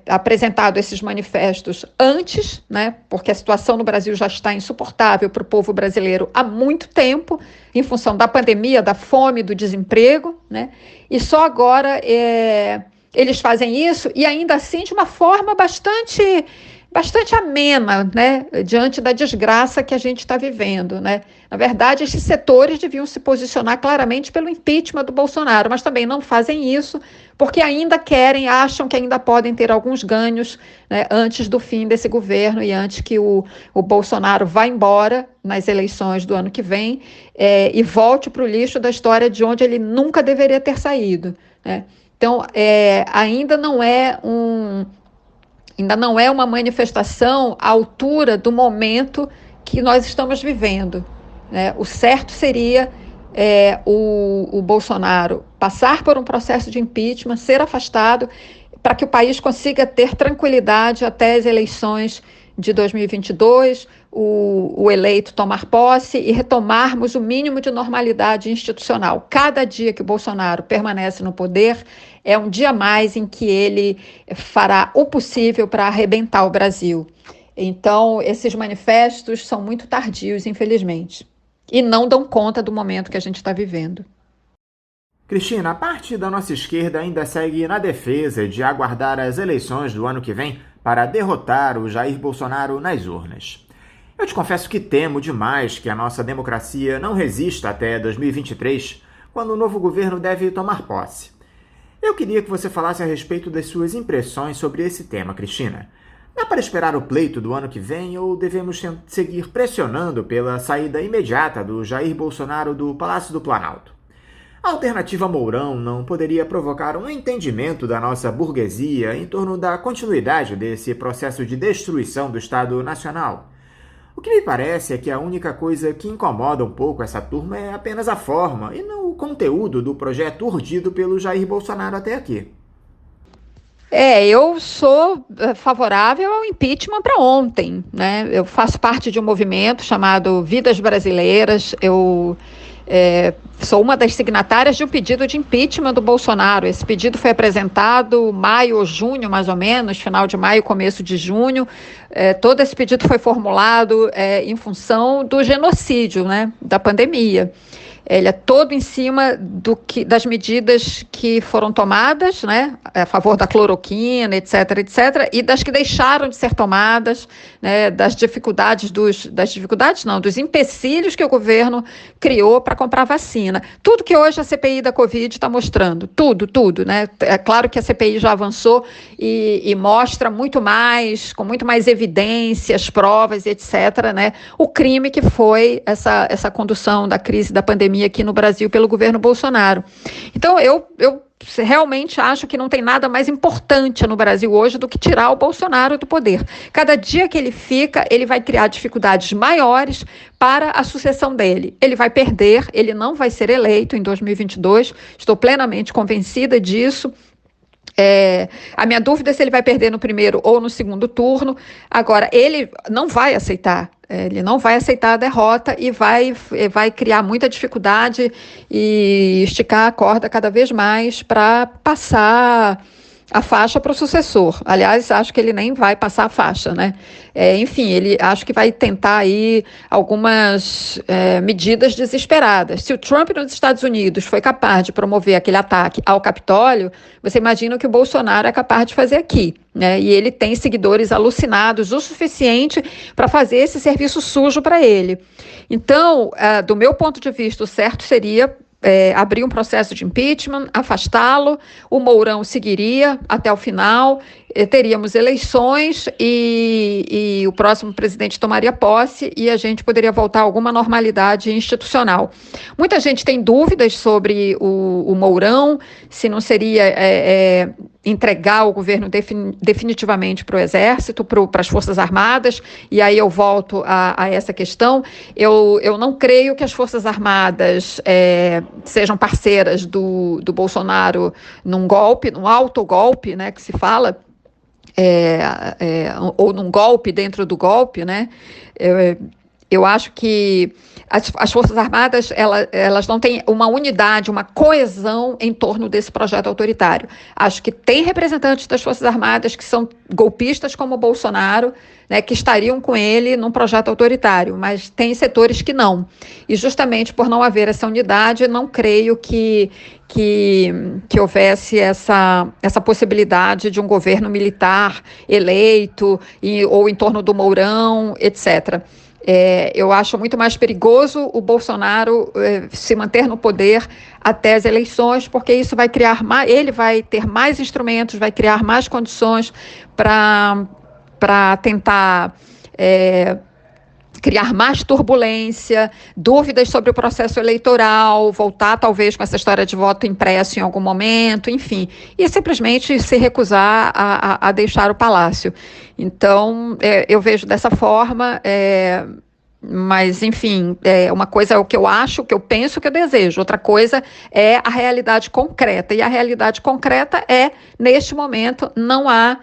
E: apresentado esses manifestos antes, né, porque a situação no Brasil já está insuportável para o povo brasileiro há muito tempo, em função da pandemia, da fome, do desemprego, né, e só agora eles fazem isso, e ainda assim de uma forma bastante amena, né, diante da desgraça que a gente está vivendo, né. Na verdade, esses setores deviam se posicionar claramente pelo impeachment do Bolsonaro, mas também não fazem isso porque ainda acham que ainda podem ter alguns ganhos, né, antes do fim desse governo e antes que o Bolsonaro vá embora nas eleições do ano que vem e volte para o lixo da história de onde ele nunca deveria ter saído, né. Então, ainda não é uma manifestação à altura do momento que nós estamos vivendo, né? O certo seria o Bolsonaro passar por um processo de impeachment, ser afastado, para que o país consiga ter tranquilidade até as eleições de 2022, o eleito tomar posse e retomarmos o mínimo de normalidade institucional. Cada dia que o Bolsonaro permanece no poder é um dia a mais em que ele fará o possível para arrebentar o Brasil. Então, esses manifestos são muito tardios, infelizmente, e não dão conta do momento que a gente está vivendo.
B: Cristina, a parte da nossa esquerda ainda segue na defesa de aguardar as eleições do ano que vem para derrotar o Jair Bolsonaro nas urnas. Eu te confesso que temo demais que a nossa democracia não resista até 2023, quando o novo governo deve tomar posse. Eu queria que você falasse a respeito das suas impressões sobre esse tema, Cristina. Dá para esperar o pleito do ano que vem ou devemos seguir pressionando pela saída imediata do Jair Bolsonaro do Palácio do Planalto? A alternativa Mourão não poderia provocar um entendimento da nossa burguesia em torno da continuidade desse processo de destruição do Estado Nacional? O que me parece é que a única coisa que incomoda um pouco essa turma é apenas a forma e não o conteúdo do projeto urdido pelo Jair Bolsonaro até aqui.
E: Eu sou favorável ao impeachment para ontem, né? Eu faço parte de um movimento chamado Vidas Brasileiras. Eu sou uma das signatárias de um pedido de impeachment do Bolsonaro. Esse pedido foi apresentado maio ou junho, mais ou menos, final de maio, começo de junho. Todo esse pedido foi formulado em função do genocídio, né, da pandemia. Ele é todo em cima das medidas que foram tomadas, né, a favor da cloroquina, etc., etc., e das que deixaram de ser tomadas, né, dos empecilhos que o governo criou para comprar vacina. Tudo que hoje a CPI da Covid está mostrando, tudo, né? É claro que a CPI já avançou e mostra muito mais, com muito mais evidências, provas, etc., né, o crime que foi essa condução da crise da pandemia aqui no Brasil pelo governo Bolsonaro. Então, eu realmente acho que não tem nada mais importante no Brasil hoje do que tirar o Bolsonaro do poder. Cada dia que ele fica, ele vai criar dificuldades maiores para a sucessão dele. Ele vai perder, ele não vai ser eleito em 2022, estou plenamente convencida disso. A minha dúvida é se ele vai perder no primeiro ou no segundo turno. Agora, ele não vai aceitar. Ele não vai aceitar a derrota e vai criar muita dificuldade e esticar a corda cada vez mais para passar a faixa para o sucessor. Aliás, acho que ele nem vai passar a faixa, né? Enfim, ele acho que vai tentar aí algumas medidas desesperadas. Se o Trump nos Estados Unidos foi capaz de promover aquele ataque ao Capitólio, você imagina o que o Bolsonaro é capaz de fazer aqui, né? E ele tem seguidores alucinados o suficiente para fazer esse serviço sujo para ele. Então, do meu ponto de vista, o certo seria abrir um processo de impeachment, afastá-lo, o Mourão seguiria até o final, teríamos eleições e o próximo presidente tomaria posse e a gente poderia voltar a alguma normalidade institucional. Muita gente tem dúvidas sobre o Mourão, se não seria entregar o governo definitivamente para o Exército, para as Forças Armadas, e aí eu volto a essa questão. Eu não creio que as Forças Armadas sejam parceiras do Bolsonaro num golpe, num autogolpe, né, que se fala, ou num golpe dentro do golpe, né? Eu acho que as Forças Armadas, elas não têm uma unidade, uma coesão em torno desse projeto autoritário. Acho que tem representantes das Forças Armadas que são golpistas como o Bolsonaro, né, que estariam com ele num projeto autoritário, mas tem setores que não. E justamente por não haver essa unidade, não creio que houvesse essa possibilidade de um governo militar eleito ou em torno do Mourão, etc. Eu acho muito mais perigoso o Bolsonaro se manter no poder até as eleições, porque isso vai criar ele vai ter mais instrumentos, vai criar mais condições para tentar criar mais turbulência, dúvidas sobre o processo eleitoral, voltar talvez com essa história de voto impresso em algum momento, enfim, e simplesmente se recusar a deixar o palácio. Então, eu vejo dessa forma, mas, enfim, uma coisa é o que eu acho, o que eu penso, o que eu desejo, outra coisa é a realidade concreta, e a realidade concreta neste momento, não há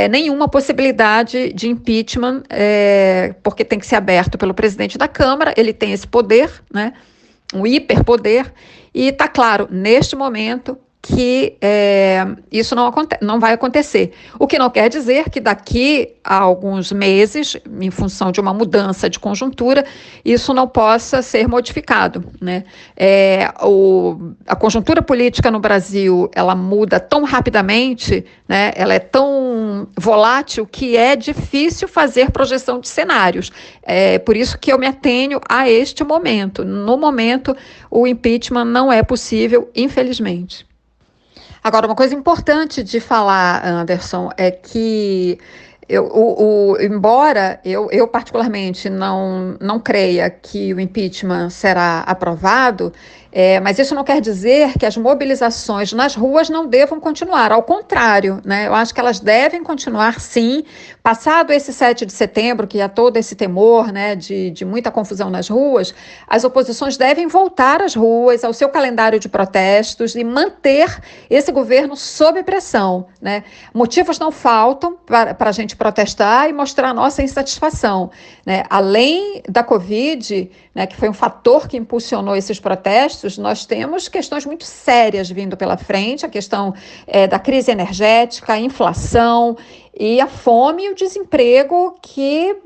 E: nenhuma possibilidade de impeachment, porque tem que ser aberto pelo presidente da Câmara, ele tem esse poder, né, um hiperpoder, e está claro, neste momento, que isso não vai acontecer. O que não quer dizer que daqui a alguns meses, em função de uma mudança de conjuntura, isso não possa ser modificado, né? A conjuntura política no Brasil, ela muda tão rapidamente, né? Ela é tão volátil que é difícil fazer projeção de cenários. Por isso que eu me atenho a este momento. No momento, o impeachment não é possível, infelizmente. Agora, uma coisa importante de falar, Anderson, é que embora eu particularmente não creia que o impeachment será aprovado, mas isso não quer dizer que as mobilizações nas ruas não devam continuar, ao contrário, né? Eu acho que elas devem continuar, sim, passado esse 7 de setembro, que há todo esse temor, né, de muita confusão nas ruas, as oposições devem voltar às ruas, ao seu calendário de protestos e manter esse governo sob pressão, né? Motivos não faltam para a gente protestar e mostrar a nossa insatisfação, né? Além da Covid, né, que foi um fator que impulsionou esses protestos, nós temos questões muito sérias vindo pela frente, a questão da crise energética, a inflação e a fome e o desemprego, que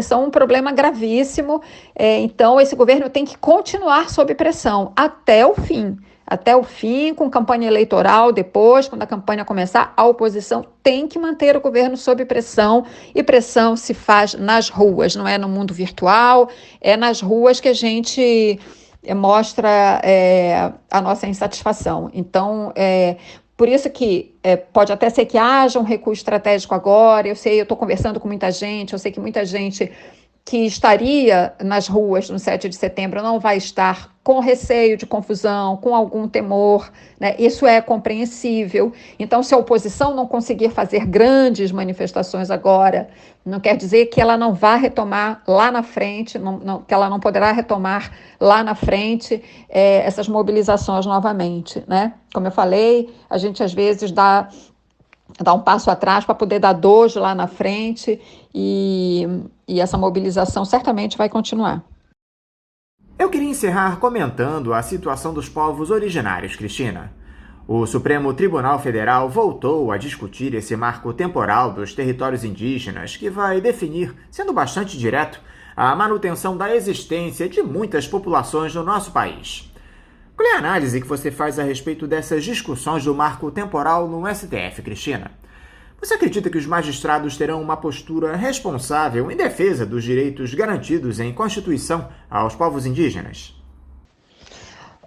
E: são um problema gravíssimo. Então, esse governo tem que continuar sob pressão até o fim. Até o fim, com campanha eleitoral, depois, quando a campanha começar, a oposição tem que manter o governo sob pressão, e pressão se faz nas ruas, não é no mundo virtual, é nas ruas que a gente mostra a nossa insatisfação. Então, por isso que pode até ser que haja um recuo estratégico agora, eu estou conversando com muita gente, eu sei que muita gente que estaria nas ruas no 7 de setembro não vai estar com receio de confusão, com algum temor, né? Isso é compreensível. Então, se a oposição não conseguir fazer grandes manifestações agora, não quer dizer que ela não vá retomar lá na frente, que ela não poderá retomar lá na frente essas mobilizações novamente, né? Como eu falei, a gente às vezes dá um passo atrás para poder dar dois lá na frente, e essa mobilização certamente vai continuar.
B: Eu queria encerrar comentando a situação dos povos originários, Cristina. O Supremo Tribunal Federal voltou a discutir esse marco temporal dos territórios indígenas, que vai definir, sendo bastante direto, a manutenção da existência de muitas populações no nosso país. Qual é a análise que você faz a respeito dessas discussões do marco temporal no STF, Cristina? Você acredita que os magistrados terão uma postura responsável em defesa dos direitos garantidos em Constituição aos povos indígenas?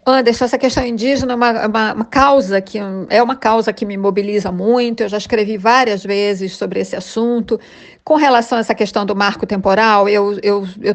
E: Anderson, essa questão indígena é uma causa que me mobiliza muito. Eu já escrevi várias vezes sobre esse assunto. Com relação a essa questão do marco temporal, eu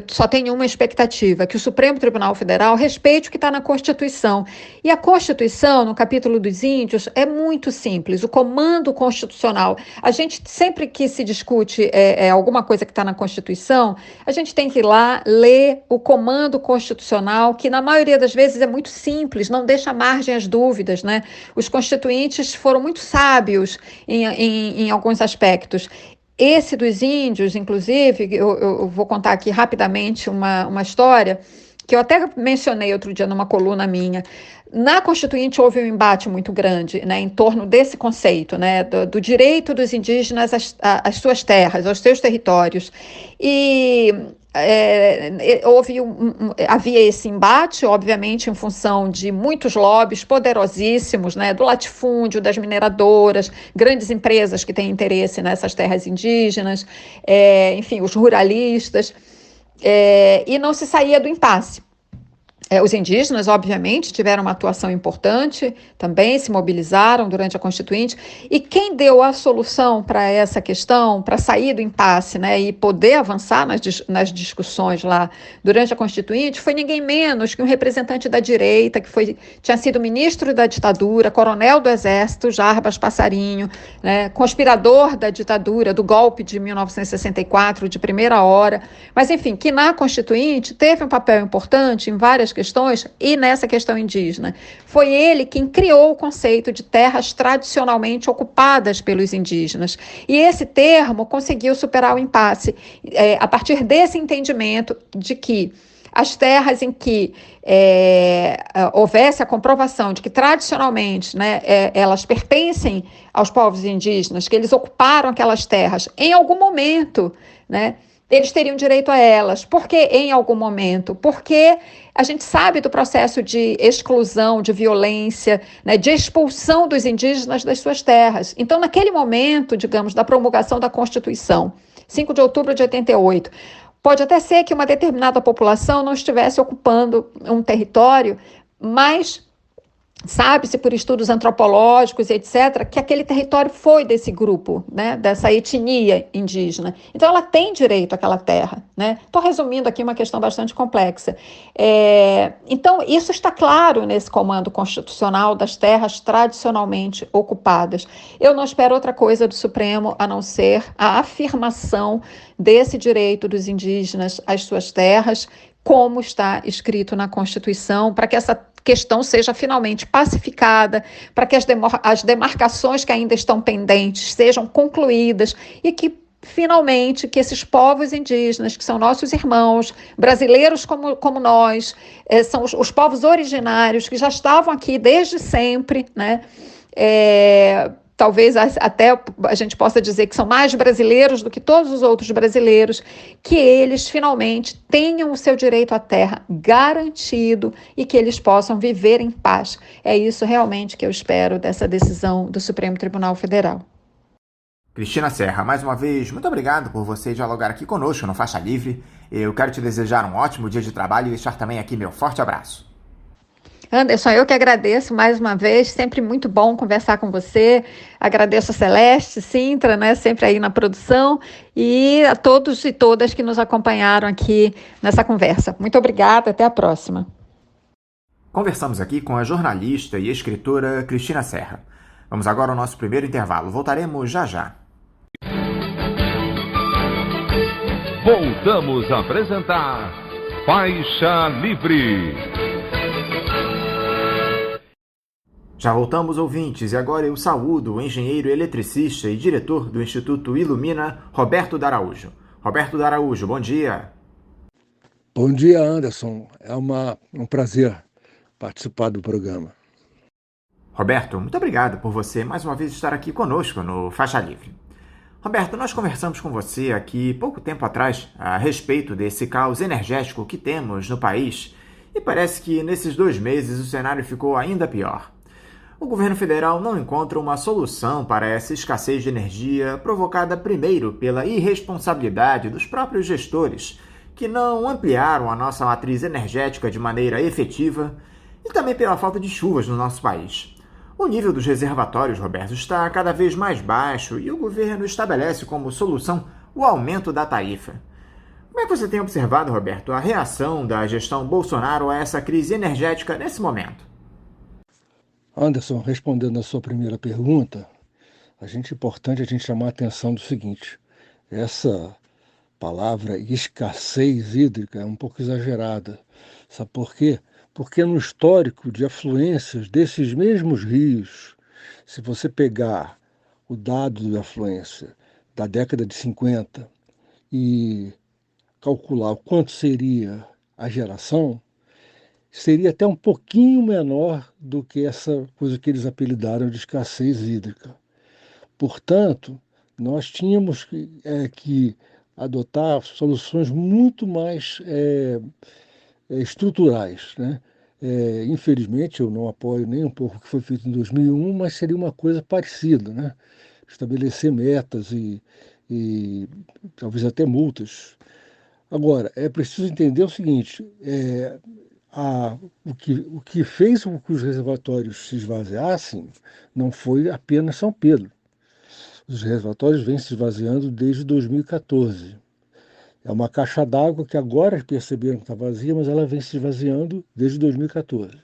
E: só tenho uma expectativa, que o Supremo Tribunal Federal respeite o que está na Constituição. E a Constituição, no capítulo dos índios, é muito simples. O comando constitucional, a gente, sempre que se discute alguma coisa que está na Constituição, a gente tem que ir lá ler o comando constitucional, que na maioria das vezes é muito simples, não deixa margem às dúvidas, né? Os constituintes foram muito sábios em alguns aspectos. Esse dos índios, inclusive, eu vou contar aqui rapidamente uma história que eu até mencionei outro dia numa coluna minha. Na Constituinte houve um embate muito grande, né, em torno desse conceito, né, do direito dos indígenas às suas terras, aos seus territórios. E havia esse embate, obviamente, em função de muitos lobbies poderosíssimos, né, do latifúndio, das mineradoras, grandes empresas que têm interesse nessas terras indígenas, enfim, os ruralistas, e não se saía do impasse. Os indígenas, obviamente, tiveram uma atuação importante, também se mobilizaram durante a Constituinte, e quem deu a solução para essa questão, para sair do impasse, né, e poder avançar nas discussões lá durante a Constituinte, foi ninguém menos que um representante da direita, que tinha sido ministro da ditadura, coronel do Exército, Jarbas Passarinho, né, conspirador da ditadura, do golpe de 1964, de primeira hora, mas enfim, que na Constituinte teve um papel importante em várias questões, e nessa questão indígena. Foi ele quem criou o conceito de terras tradicionalmente ocupadas pelos indígenas. E esse termo conseguiu superar o impasse a partir desse entendimento de que as terras em que houvesse a comprovação de que tradicionalmente, né, elas pertencem aos povos indígenas, que eles ocuparam aquelas terras em algum momento, né, eles teriam direito a elas. Por que em algum momento? Porque a gente sabe do processo de exclusão, de violência, né, de expulsão dos indígenas das suas terras. Então, naquele momento, digamos, da promulgação da Constituição, 5 de outubro de 88, pode até ser que uma determinada população não estivesse ocupando um território, mas sabe-se por estudos antropológicos e etc., que aquele território foi desse grupo, né, dessa etnia indígena. Então, ela tem direito àquela terra, né? Estou resumindo aqui uma questão bastante complexa. Então, isso está claro nesse comando constitucional das terras tradicionalmente ocupadas. Eu não espero outra coisa do Supremo a não ser a afirmação desse direito dos indígenas às suas terras, como está escrito na Constituição, para que essa questão seja finalmente pacificada, para que as demarcações que ainda estão pendentes sejam concluídas e que finalmente, que esses povos indígenas, que são nossos irmãos, brasileiros como nós, são os povos originários que já estavam aqui desde sempre, né? Talvez até a gente possa dizer que são mais brasileiros do que todos os outros brasileiros, que eles finalmente tenham o seu direito à terra garantido e que eles possam viver em paz. É isso realmente que eu espero dessa decisão do Supremo Tribunal Federal.
B: Cristina Serra, mais uma vez, muito obrigado por você dialogar aqui conosco no Faixa Livre. Eu quero te desejar um ótimo dia de trabalho e deixar também aqui meu forte abraço.
E: Anderson, eu que agradeço mais uma vez, sempre muito bom conversar com você. Agradeço a Celeste Sintra, né, sempre aí na produção, e a todos e todas que nos acompanharam aqui nessa conversa. Muito obrigada, até a próxima.
B: Conversamos aqui com a jornalista e escritora Cristina Serra. Vamos agora ao nosso primeiro intervalo. Voltaremos já já.
A: Voltamos a apresentar Faixa Livre.
B: Já voltamos, ouvintes, e agora eu saúdo o engenheiro eletricista e diretor do Instituto Ilumina, Roberto D'Araújo. Roberto D'Araújo, bom dia.
F: Bom dia, Anderson. É um prazer participar do programa.
B: Roberto, muito obrigado por você mais uma vez estar aqui conosco no Faixa Livre. Roberto, nós conversamos com você aqui pouco tempo atrás a respeito desse caos energético que temos no país e parece que nesses 2 meses o cenário ficou ainda pior. O governo federal não encontra uma solução para essa escassez de energia provocada primeiro pela irresponsabilidade dos próprios gestores, que não ampliaram a nossa matriz energética de maneira efetiva, e também pela falta de chuvas no nosso país. O nível dos reservatórios, Roberto, está cada vez mais baixo e o governo estabelece como solução o aumento da tarifa. Como é que você tem observado, Roberto, a reação da gestão Bolsonaro a essa crise energética nesse momento?
F: Anderson, respondendo a sua primeira pergunta, importante a gente chamar a atenção do seguinte: essa palavra escassez hídrica é um pouco exagerada. Sabe por quê? Porque no histórico de afluências desses mesmos rios, se você pegar o dado de afluência da década de 50 e calcular o quanto seria a geração, seria até um pouquinho menor do que essa coisa que eles apelidaram de escassez hídrica. Portanto, nós tínhamos que adotar soluções muito mais estruturais, né? Infelizmente, eu não apoio nem um pouco o que foi feito em 2001, mas seria uma coisa parecida, né? Estabelecer metas e talvez até multas. Agora, é preciso entender o seguinte: o que fez com que os reservatórios se esvaziassem não foi apenas São Pedro. Os reservatórios vêm se esvaziando desde 2014. É uma caixa d'água que agora perceberam que está vazia, mas ela vem se esvaziando desde 2014.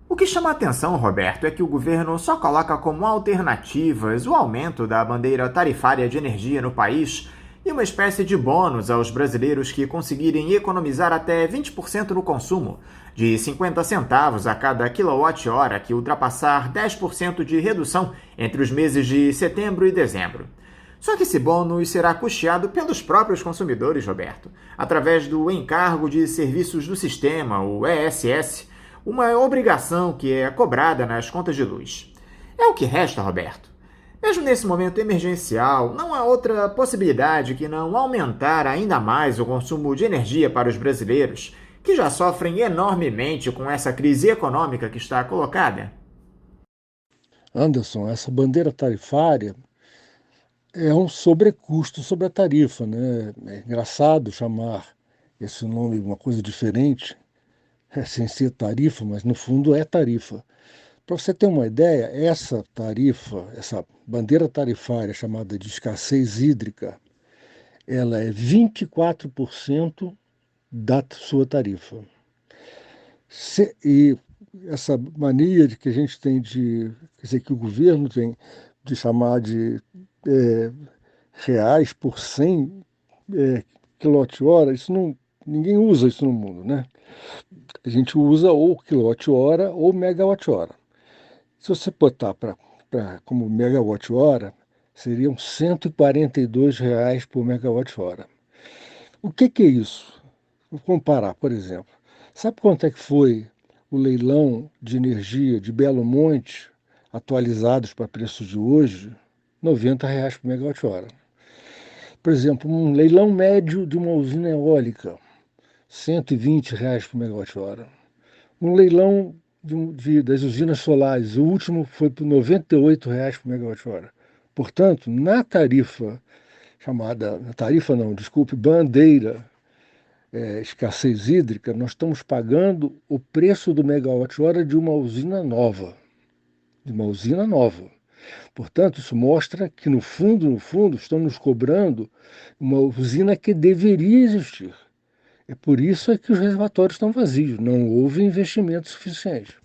B: O que chama a atenção, Roberto, é que o governo só coloca como alternativas o aumento da bandeira tarifária de energia no país e uma espécie de bônus aos brasileiros que conseguirem economizar até 20% no consumo, de 50 centavos a cada quilowatt-hora que ultrapassar 10% de redução entre os meses de setembro e dezembro. Só que esse bônus será custeado pelos próprios consumidores, Roberto, através do encargo de serviços do sistema, o ESS, uma obrigação que é cobrada nas contas de luz. É o que resta, Roberto. Mesmo nesse momento emergencial, não há outra possibilidade que não aumentar ainda mais o consumo de energia para os brasileiros, que já sofrem enormemente com essa crise econômica que está colocada?
F: Anderson, essa bandeira tarifária é um sobrecusto sobre a tarifa, né? É engraçado chamar esse nome uma coisa diferente, sem ser tarifa, mas no fundo é tarifa. Para você ter uma ideia, essa tarifa, essa bandeira tarifária chamada de escassez hídrica, ela é 24% da sua tarifa. E essa mania de que a gente tem de, quer dizer, que o governo tem de chamar de reais por 100 quilowatt-hora, ninguém usa isso no mundo, né? A gente usa ou quilowatt-hora ou megawatt-hora. Se você botar como megawatt-hora, seriam R$ 142 por megawatt-hora. O que é isso? Vou comparar, por exemplo. Sabe quanto é que foi o leilão de energia de Belo Monte, atualizados para preços de hoje? R$ 90 por megawatt-hora. Por exemplo, um leilão médio de uma usina eólica, R$ 120 por megawatt-hora. Um leilão das usinas solares, o último foi por R$ 98 por megawatt-hora. Portanto, na tarifa bandeira escassez hídrica, nós estamos pagando o preço do megawatt-hora de uma usina nova. Portanto, isso mostra que, no fundo, estão nos cobrando uma usina que deveria existir. É por isso que os reservatórios estão vazios, não houve investimento suficiente.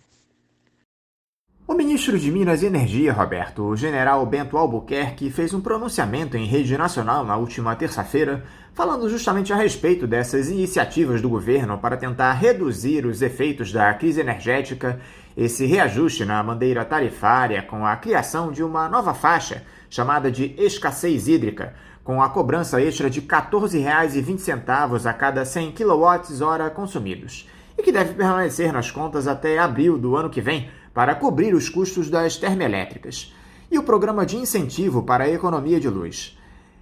B: O ministro de Minas e Energia, Roberto, o general Bento Albuquerque, fez um pronunciamento em rede nacional na última terça-feira, falando justamente a respeito dessas iniciativas do governo para tentar reduzir os efeitos da crise energética, esse reajuste na bandeira tarifária com a criação de uma nova faixa chamada de escassez hídrica, com a cobrança extra de R$ 14,20 a cada 100 kWh consumidos, e que deve permanecer nas contas até abril do ano que vem, para cobrir os custos das termoelétricas, e o programa de incentivo para a economia de luz.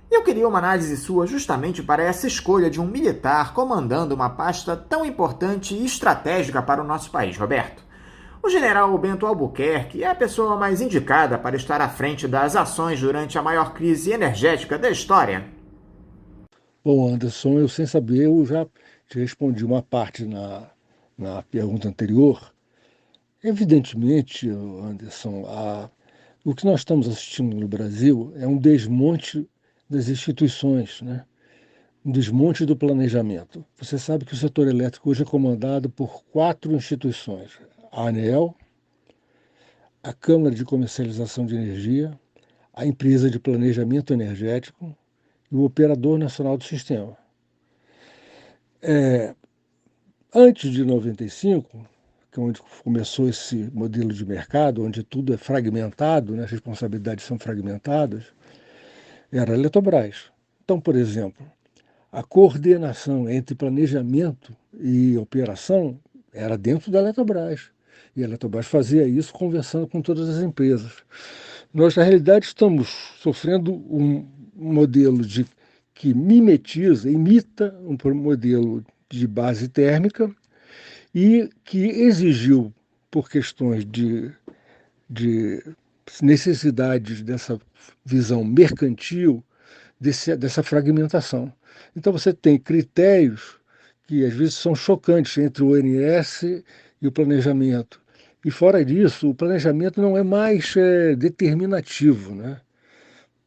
B: Eu queria uma análise sua justamente para essa escolha de um militar comandando uma pasta tão importante e estratégica para o nosso país, Roberto. O general Bento Albuquerque é a pessoa mais indicada para estar à frente das ações durante a maior crise energética da história?
F: Bom, Anderson, eu sem saber, eu já te respondi uma parte na pergunta anterior. Evidentemente, Anderson, o que nós estamos assistindo no Brasil é um desmonte das instituições, né? Um desmonte do planejamento. Você sabe que o setor elétrico hoje é comandado por 4 instituições: a ANEEL, a Câmara de Comercialização de Energia, a Empresa de Planejamento Energético e o Operador Nacional do Sistema. Antes de 95, que é onde começou esse modelo de mercado, onde tudo é fragmentado, né, as responsabilidades são fragmentadas, era a Eletrobras. Então, por exemplo, a coordenação entre planejamento e operação era dentro da Eletrobras. E a Eletrobras fazia isso conversando com todas as empresas. Nós, na realidade, estamos sofrendo um modelo que imita um modelo de base térmica, e que exigiu, por questões de necessidades dessa visão mercantil, dessa fragmentação. Então você tem critérios que às vezes são chocantes entre o ONS e o planejamento. E fora disso, o planejamento não é mais determinativo, né?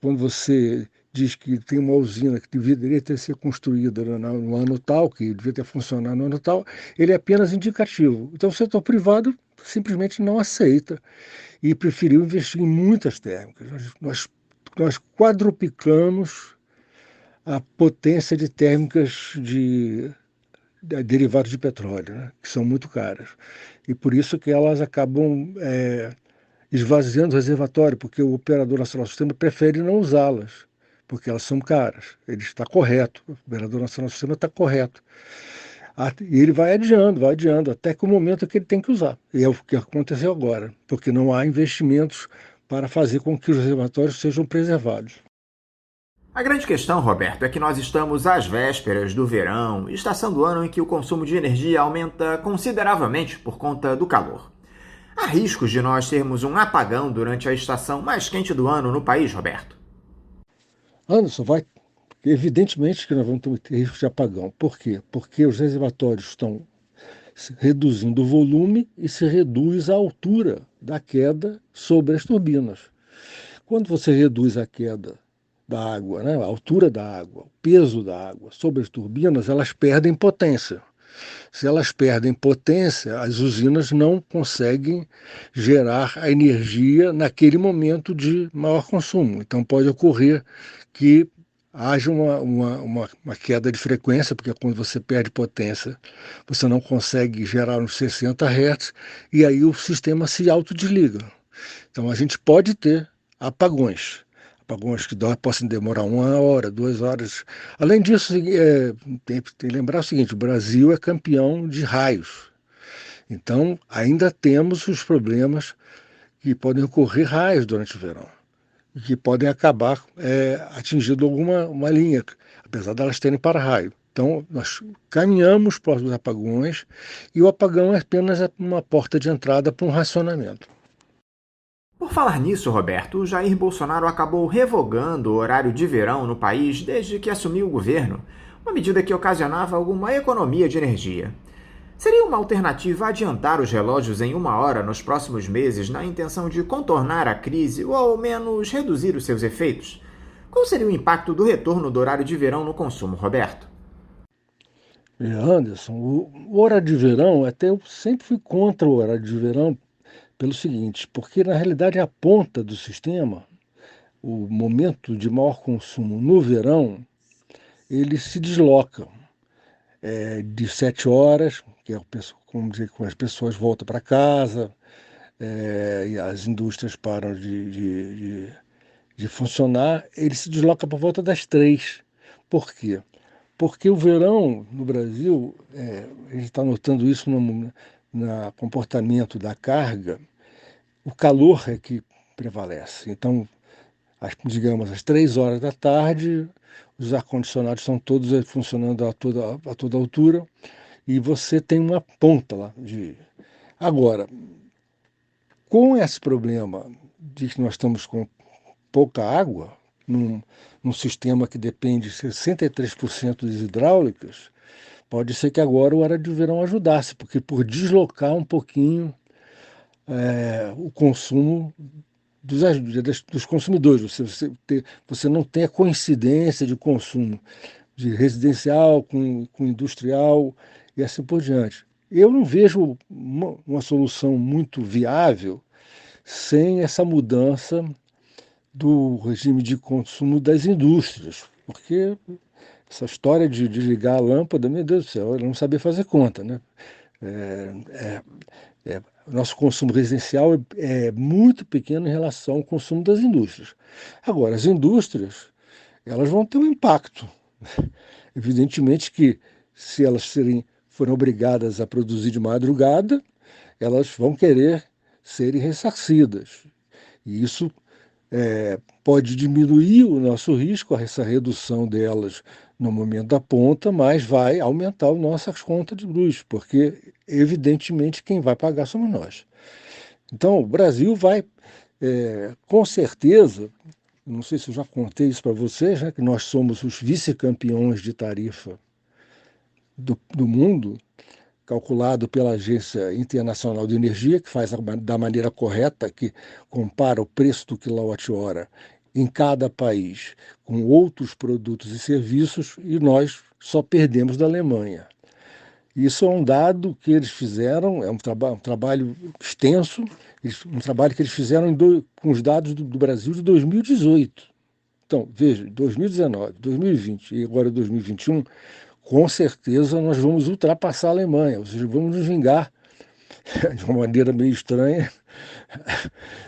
F: Quando você diz que tem uma usina que deveria ter sido construída no ano tal, que devia ter funcionado no ano tal, ele é apenas indicativo. Então o setor privado simplesmente não aceita e preferiu investir em muitas térmicas. Nós quadruplicamos a potência de térmicas de derivados de petróleo, né, que são muito caras. E por isso que elas acabam esvaziando o reservatório, porque o Operador Nacional do Sistema prefere não usá-las, porque elas são caras. Ele está correto, o Operador Nacional do Sistema está correto. E ele vai adiando, até que o momento que ele tem que usar. E é o que aconteceu agora, porque não há investimentos para fazer com que os reservatórios sejam preservados.
B: A grande questão, Roberto, é que nós estamos às vésperas do verão, estação do ano em que o consumo de energia aumenta consideravelmente por conta do calor. Há riscos de nós termos um apagão durante a estação mais quente do ano no país, Roberto?
F: Anderson, evidentemente que nós vamos ter risco de apagão. Por quê? Porque os reservatórios estão reduzindo o volume e se reduz a altura da queda sobre as turbinas. Quando você reduz a queda da água, né, a altura da água, o peso da água sobre as turbinas, elas perdem potência. Se elas perdem potência, as usinas não conseguem gerar a energia naquele momento de maior consumo. Então pode ocorrer que haja uma queda de frequência, porque quando você perde potência, você não consegue gerar uns 60 Hz, e aí o sistema se autodesliga. Então a gente pode ter apagões. apagões que possam demorar 1 hora, 2 horas. Além disso, tem que lembrar o seguinte: o Brasil é campeão de raios. Então, ainda temos os problemas que podem ocorrer raios durante o verão, e que podem acabar atingindo uma linha, apesar de elas terem para-raio. Então, nós caminhamos para os apagões, e o apagão é apenas uma porta de entrada para um racionamento.
B: Por falar nisso, Roberto, o Jair Bolsonaro acabou revogando o horário de verão no país desde que assumiu o governo, uma medida que ocasionava alguma economia de energia. Seria uma alternativa adiantar os relógios em 1 hora nos próximos meses na intenção de contornar a crise ou ao menos reduzir os seus efeitos? Qual seria o impacto do retorno do horário de verão no consumo, Roberto?
F: Anderson, o horário de verão, até eu sempre fui contra o horário de verão pelo seguinte: porque na realidade a ponta do sistema, o momento de maior consumo no verão, ele se desloca de 7 horas, que é como dizer, quando as pessoas voltam para casa, e as indústrias param de funcionar, ele se desloca por volta das 3. Por quê? Porque o verão no Brasil, a gente está notando isso no comportamento da carga, o calor é que prevalece. Então, digamos, às 3 horas da tarde, os ar-condicionados estão todos funcionando a toda altura, e você tem uma ponta lá. Agora, com esse problema de que nós estamos com pouca água, num sistema que depende de 63% das hidráulicas, pode ser que agora o horário de verão ajudasse, porque por deslocar um pouquinho o consumo dos consumidores, você não tem a coincidência de consumo de residencial com industrial e assim por diante. Eu não vejo uma solução muito viável sem essa mudança do regime de consumo das indústrias, porque essa história de desligar a lâmpada, meu Deus do céu, eu não sabia fazer conta, né? Nosso consumo residencial é muito pequeno em relação ao consumo das indústrias. Agora, as indústrias, elas vão ter um impacto. Evidentemente que, se elas forem obrigadas a produzir de madrugada, elas vão querer serem ressarcidas. E isso pode diminuir o nosso risco, essa redução delas no momento da ponta, mas vai aumentar as nossas contas de luz, porque, evidentemente, quem vai pagar somos nós. Então, o Brasil vai, com certeza, não sei se eu já contei isso para vocês, né, que nós somos os vice-campeões de tarifa do mundo, calculado pela Agência Internacional de Energia, que faz da maneira correta, que compara o preço do quilowatt-hora em cada país com outros produtos e serviços, e nós só perdemos da Alemanha. Isso é um dado que eles fizeram, é um trabalho extenso, um trabalho que eles fizeram com os dados do Brasil de 2018. Então, veja, 2019, 2020 e agora 2021, com certeza nós vamos ultrapassar a Alemanha, ou seja, vamos nos vingar de uma maneira meio estranha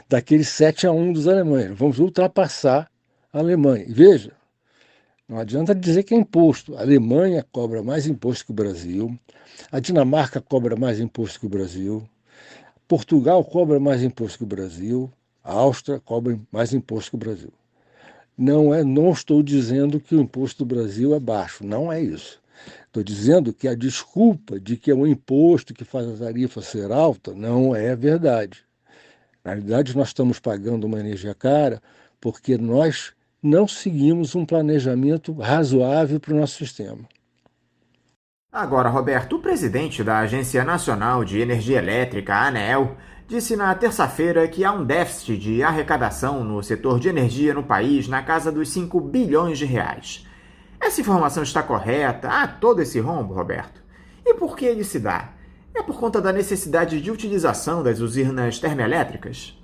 F: daquele 7-1 dos alemães. Vamos ultrapassar a Alemanha. E veja, não adianta dizer que é imposto. A Alemanha cobra mais imposto que o Brasil, a Dinamarca cobra mais imposto que o Brasil, Portugal cobra mais imposto que o Brasil, a Áustria cobra mais imposto que o Brasil. Não estou dizendo que o imposto do Brasil é baixo, não é isso. Estou dizendo que a desculpa de que é um imposto que faz a tarifa ser alta não é verdade. Na verdade, nós estamos pagando uma energia cara porque nós não seguimos um planejamento razoável para o nosso sistema.
B: Agora, Roberto, o presidente da Agência Nacional de Energia Elétrica, a ANEEL, disse na terça-feira que há um déficit de arrecadação no setor de energia no país na casa dos 5 bilhões de reais. Essa informação está correta? Há todo esse rombo, Roberto? E por que ele se dá? É por conta da necessidade de utilização das usinas termoelétricas?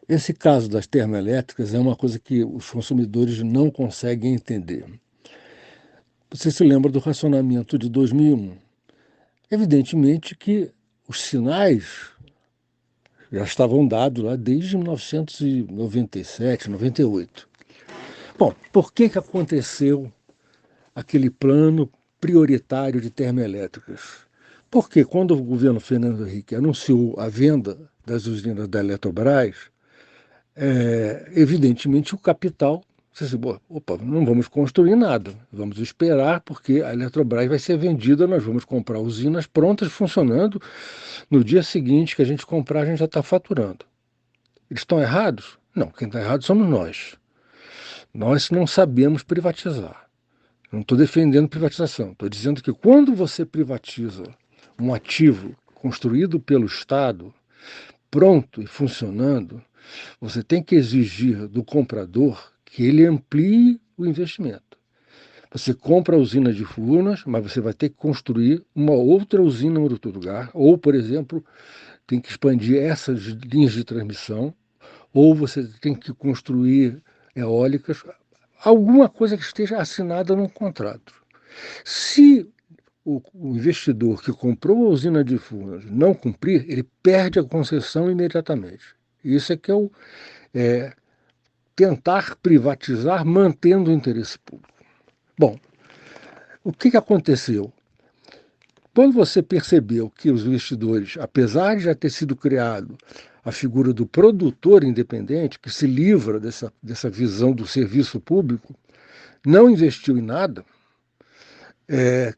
F: Esse caso das termoelétricas é uma coisa que os consumidores não conseguem entender. Você se lembra do racionamento de 2001? Evidentemente que os sinais Já estavam dados lá desde 1997, 98. Bom, por que aconteceu aquele plano prioritário de termoelétricas? Porque quando o governo Fernando Henrique anunciou a venda das usinas da Eletrobras, evidentemente o capital disse assim, opa, não vamos construir nada, vamos esperar porque a Eletrobras vai ser vendida, nós vamos comprar usinas prontas, funcionando, no dia seguinte que a gente comprar a gente já está faturando. Eles estão errados? Não, quem está errado somos nós. Nós não sabemos privatizar. Não estou defendendo privatização, estou dizendo que quando você privatiza um ativo construído pelo Estado, pronto e funcionando, você tem que exigir do comprador que ele amplie o investimento. Você compra a usina de Furnas, mas você vai ter que construir uma outra usina em outro lugar, ou, por exemplo, tem que expandir essas linhas de transmissão, ou você tem que construir eólicas, alguma coisa que esteja assinada num contrato. Se o investidor que comprou a usina de Furnas não cumprir, ele perde a concessão imediatamente. Isso é que é tentar privatizar mantendo o interesse público. Bom, o que aconteceu? Quando você percebeu que os investidores, apesar de já ter sido criado a figura do produtor independente, que se livra dessa visão do serviço público, não investiu em nada,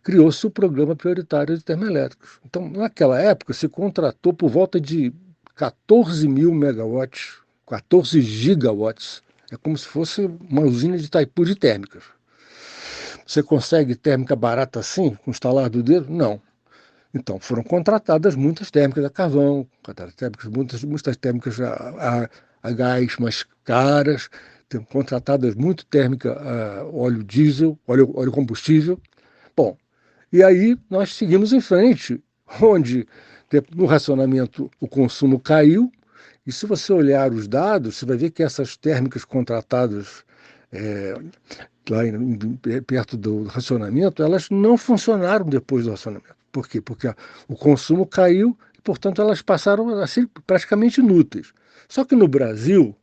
F: criou-se o programa prioritário de termoelétricos. Então, naquela época, se contratou por volta de 14 mil megawatts, 14 gigawatts. É como se fosse uma usina de Itaipu de térmicas. Você consegue térmica barata assim, com instalar do dedo? Não. Então, foram contratadas muitas térmicas a carvão, muitas térmicas a gás mais caras, contratadas muito térmica a óleo diesel, óleo combustível. Bom, e aí nós seguimos em frente, onde no racionamento o consumo caiu, e se você olhar os dados, você vai ver que essas térmicas contratadas lá perto do racionamento, elas não funcionaram depois do racionamento. Por quê? Porque o consumo caiu e, portanto, elas passaram a ser praticamente inúteis. Só que no Brasil,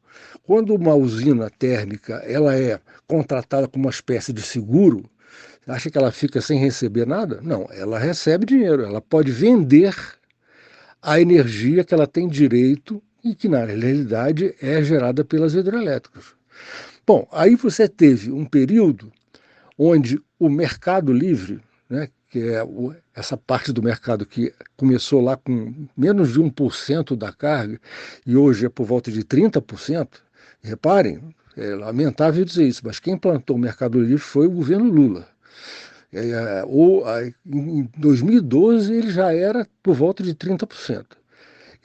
F: quando uma usina térmica ela é contratada como uma espécie de seguro, acha que ela fica sem receber nada? Não, ela recebe dinheiro, ela pode vender a energia que ela tem direito e que, na realidade, é gerada pelas hidrelétricas. Bom, aí você teve um período onde o mercado livre, né, que é essa parte do mercado que começou lá com menos de 1% da carga e hoje é por volta de 30%, reparem, é lamentável dizer isso, mas quem plantou o mercado livre foi o governo Lula. Em 2012 ele já era por volta de 30%.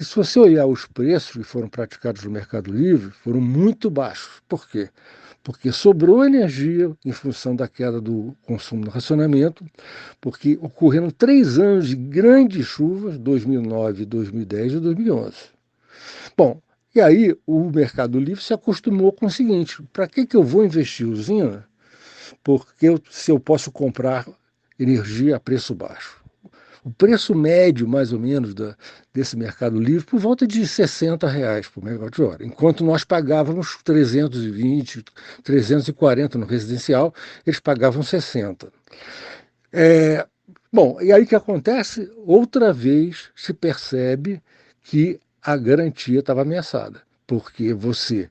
F: E se você olhar os preços que foram praticados no Mercado Livre, foram muito baixos. Por quê? Porque sobrou energia em função da queda do consumo no racionamento, porque ocorreram 3 anos de grandes chuvas, 2009, 2010 e 2011. Bom, e aí o Mercado Livre se acostumou com o seguinte, para que eu vou investir em usina? Porque se eu posso comprar energia a preço baixo. O preço médio, mais ou menos, desse Mercado Livre, por volta de R$60 por megawatt-hora, enquanto nós pagávamos 320, 340 no residencial, eles pagavam 60. Bom, e aí o que acontece? Outra vez se percebe que a garantia estava ameaçada, porque você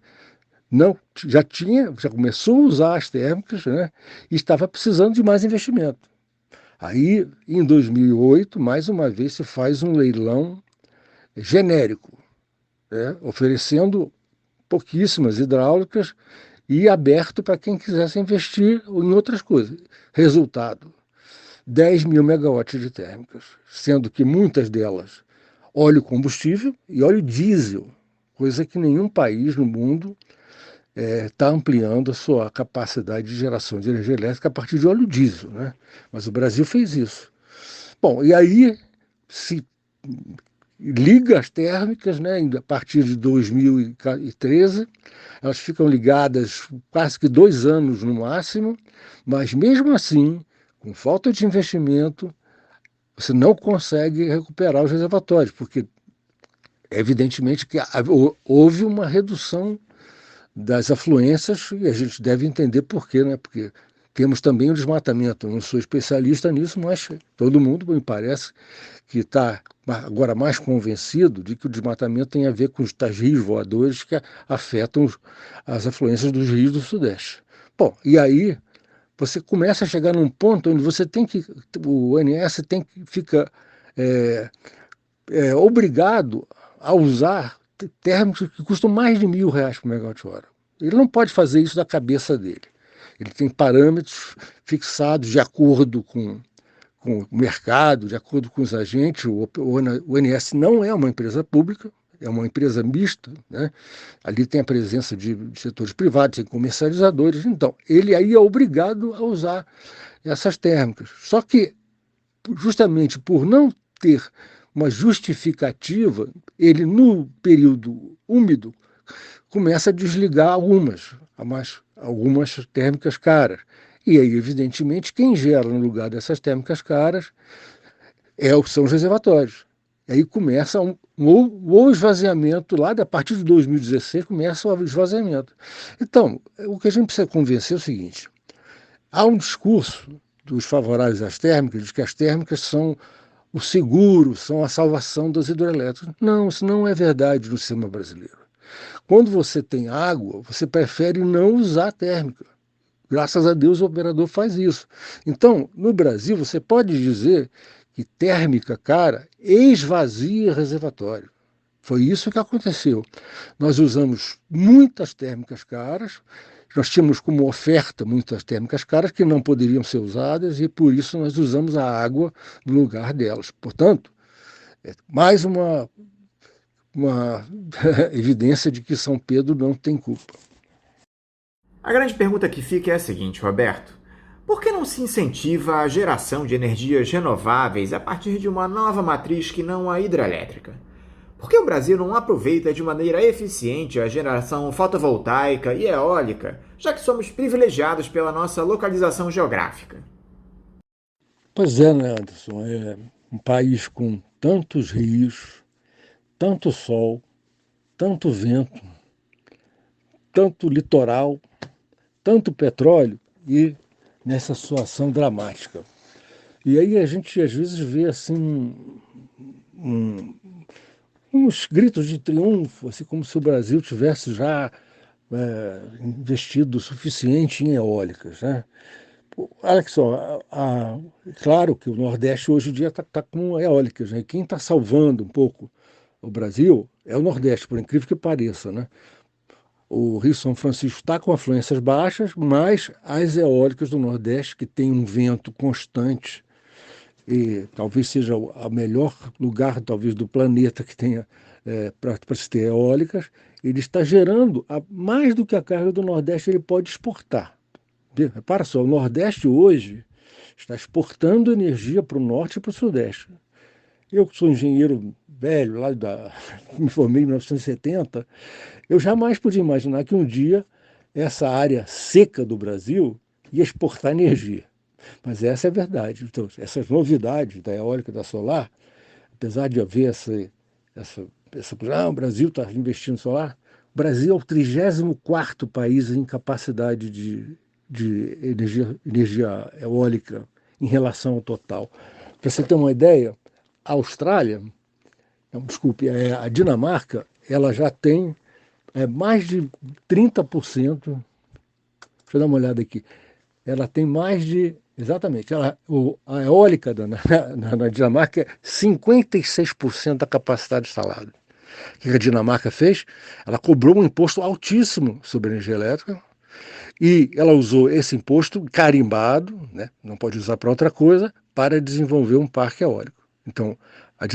F: já começou a usar as térmicas, né, e estava precisando de mais investimento. Aí, em 2008, mais uma vez se faz um leilão genérico, né, oferecendo pouquíssimas hidráulicas e aberto para quem quisesse investir em outras coisas. Resultado, 10 mil megawatts de térmicas, sendo que muitas delas óleo combustível e óleo diesel, coisa que nenhum país no mundo está ampliando a sua capacidade de geração de energia elétrica a partir de óleo diesel, né? Mas o Brasil fez isso. Bom, e aí se liga as térmicas, né? A partir de 2013, elas ficam ligadas quase que 2 anos no máximo, mas mesmo assim, com falta de investimento, você não consegue recuperar os reservatórios, porque Evidentemente que houve uma redução das afluências e a gente deve entender por quê, né? Porque temos também o desmatamento. Eu não sou especialista nisso, mas todo mundo, me parece, que está agora mais convencido de que o desmatamento tem a ver com os tais rios voadores que afetam as afluências dos rios do Sudeste. Bom, e aí você começa a chegar num ponto onde você tem que, o ONS tem que fica obrigado a usar térmicos que custam mais de R$ 1.000 por megawatt-hora. Ele não pode fazer isso da cabeça dele. Ele tem parâmetros fixados de acordo com o mercado, de acordo com os agentes. O ONS não é uma empresa pública, é uma empresa mista, né? Ali tem a presença de setores privados, tem comercializadores. Então, ele aí é obrigado a usar essas térmicas. Só que, justamente por não ter uma justificativa, ele, no período úmido, começa a desligar algumas térmicas caras. E aí, evidentemente, quem gera no lugar dessas térmicas caras são os reservatórios. E aí começa o esvaziamento, lá a partir de 2016, começa o esvaziamento. Então, o que a gente precisa convencer é o seguinte: há um discurso dos favoráveis às térmicas, de que as térmicas são o seguro, são a salvação das hidrelétricas. Não, isso não é verdade no sistema brasileiro. Quando você tem água, você prefere não usar térmica. Graças a Deus o operador faz isso. Então, no Brasil, você pode dizer que térmica cara esvazia reservatório. Foi isso que aconteceu. Nós usamos muitas térmicas caras, nós tínhamos como oferta muitas térmicas caras que não poderiam ser usadas e por isso nós usamos a água no lugar delas. Portanto, é mais uma evidência de que São Pedro não tem culpa.
B: A grande pergunta que fica é a seguinte, Roberto: por que não se incentiva a geração de energias renováveis a partir de uma nova matriz que não a hidrelétrica? Por que o Brasil não aproveita de maneira eficiente a geração fotovoltaica e eólica, já que somos privilegiados pela nossa localização geográfica?
F: Pois é, né, Anderson? É um país com tantos rios, tanto sol, tanto vento, tanto litoral, tanto petróleo e nessa situação dramática. E aí a gente às vezes vê assim uns gritos de triunfo, assim como se o Brasil tivesse já investido o suficiente em eólicas, né? Olha só, claro que o Nordeste hoje em dia está com eólicas, né? Quem está salvando um pouco o Brasil é o Nordeste, por incrível que pareça, né? O Rio São Francisco está com afluências baixas, mas as eólicas do Nordeste, que tem um vento constante, e talvez seja o melhor lugar talvez do planeta que tenha para se ter eólicas, ele está gerando mais do que a carga do Nordeste ele pode exportar. Repara só, o Nordeste hoje está exportando energia para o Norte e para o Sudeste. Eu que sou engenheiro velho, me formei em 1970, eu jamais podia imaginar que um dia essa área seca do Brasil ia exportar energia. Mas essa é a verdade. Então, essas novidades da eólica e da solar, apesar de haver o Brasil está investindo em solar, o Brasil é o 34º país em capacidade de energia eólica em relação ao total. Para você ter uma ideia, a Austrália, a Dinamarca, ela já tem mais de 30%, deixa eu dar uma olhada aqui, ela tem mais de, exatamente, a eólica na Dinamarca é 56% da capacidade instalada. O que a Dinamarca fez? Ela cobrou um imposto altíssimo sobre a energia elétrica e ela usou esse imposto carimbado, né, não pode usar para outra coisa, para desenvolver um parque eólico. Então, a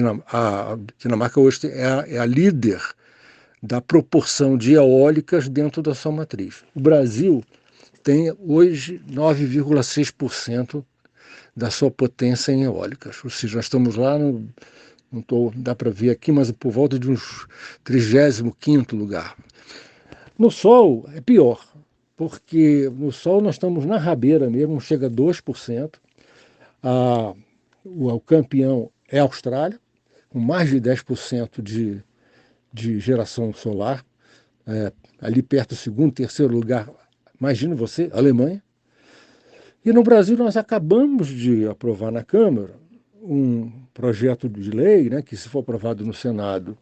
F: Dinamarca hoje é a líder da proporção de eólicas dentro da sua matriz. O Brasil tem hoje 9,6% da sua potência em eólicas. Ou seja, nós estamos lá, dá para ver aqui, mas por volta de uns 35º lugar. No Sol é pior, porque no Sol nós estamos na rabeira mesmo, chega a 2%. O campeão é a Austrália, com mais de 10% de geração solar, ali perto do segundo, terceiro lugar, imagina você, Alemanha. E no Brasil nós acabamos de aprovar na Câmara um projeto de lei, né, que se for aprovado no Senado,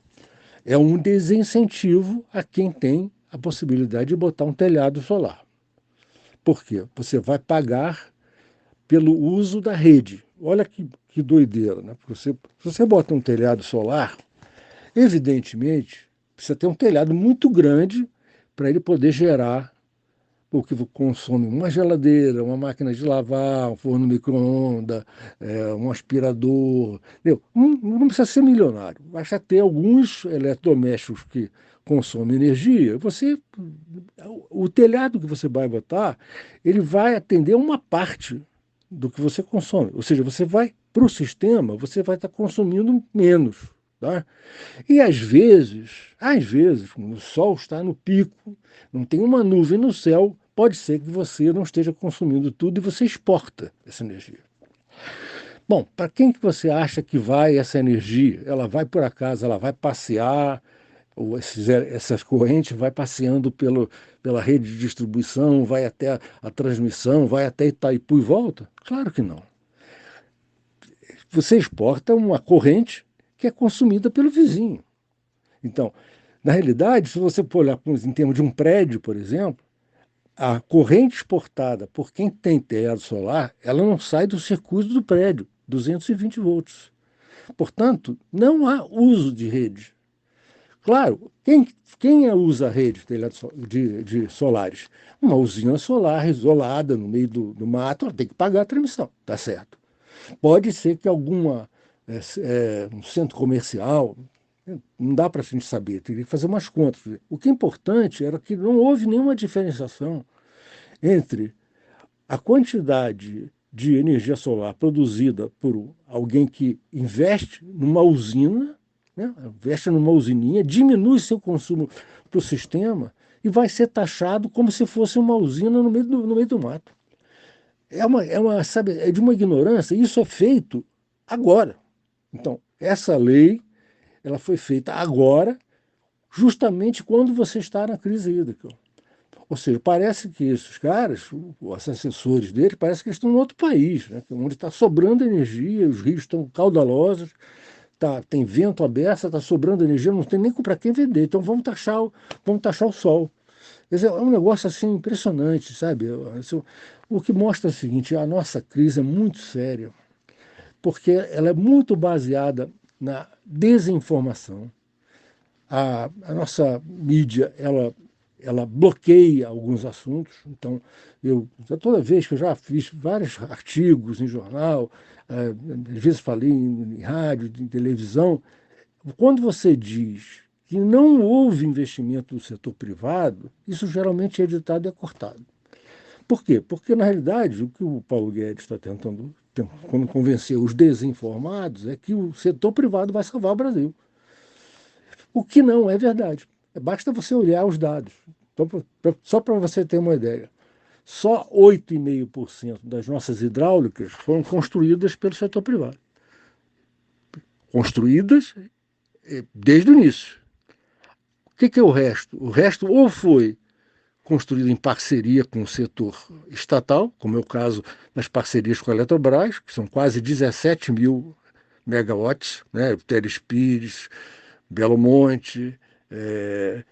F: é um desincentivo a quem tem a possibilidade de botar um telhado solar. Por quê? Você vai pagar pelo uso da rede. Olha que doideira, né? Se você bota um telhado solar, evidentemente, precisa ter um telhado muito grande para ele poder gerar o que consome uma geladeira, uma máquina de lavar, um forno micro-ondas, um aspirador. Entendeu? Não precisa ser milionário. Basta ter alguns eletrodomésticos que consomem energia. O telhado que você vai botar, ele vai atender uma parte do que você consome. Ou seja, você vai para o sistema, você vai estar consumindo menos. Tá? E às vezes, quando o sol está no pico, não tem uma nuvem no céu, pode ser que você não esteja consumindo tudo e você exporta essa energia. Bom, para quem que você acha que vai essa energia? Ela vai por acaso, ela vai passear, ou essas correntes vai passeando pela rede de distribuição, vai até a transmissão, vai até Itaipu e volta? Claro que não. Você exporta uma corrente que é consumida pelo vizinho. Então, na realidade, se você for olhar em termos de um prédio, por exemplo, a corrente exportada por quem tem telhado solar, ela não sai do circuito do prédio, 220 volts. Portanto, não há uso de rede. Claro, quem usa a rede de solares? Uma usina solar isolada no meio do mato, ela tem que pagar a transmissão, tá certo. Pode ser que um centro comercial, não dá para a gente saber, teria que fazer umas contas. O que é importante era que não houve nenhuma diferenciação entre a quantidade de energia solar produzida por alguém que investe numa usina, né, investe numa usininha, diminui seu consumo para o sistema e vai ser taxado como se fosse uma usina no meio do mato. É de uma ignorância, isso é feito agora. Então, essa lei ela foi feita agora, justamente quando você está na crise hídrica. Ou seja, parece que esses caras, os assessores deles, parece que eles estão em outro país, né? Onde está sobrando energia, os rios estão caudalosos, tem vento aberto, está sobrando energia, não tem nem para quem vender. Então vamos taxar o sol. Quer dizer, é um negócio assim impressionante, sabe? O que mostra o seguinte: a nossa crise é muito séria, porque ela é muito baseada na desinformação. A nossa mídia, ela bloqueia alguns assuntos. Então, toda vez que eu já fiz vários artigos em jornal, às vezes falei em rádio, em televisão, quando você diz que não houve investimento do setor privado, isso geralmente é editado e é cortado. Por quê? Porque, na realidade, o que o Paulo Guedes está tentando convencer os desinformados é que o setor privado vai salvar o Brasil. O que não é verdade. Basta você olhar os dados. Então, só para você ter uma ideia, só 8,5% das nossas hidráulicas foram construídas pelo setor privado. Construídas desde o início. O que é o resto? O resto ou foi construído em parceria com o setor estatal, como é o caso das parcerias com a Eletrobras, que são quase 17 mil megawatts, né? Teres Pires, Belo Monte,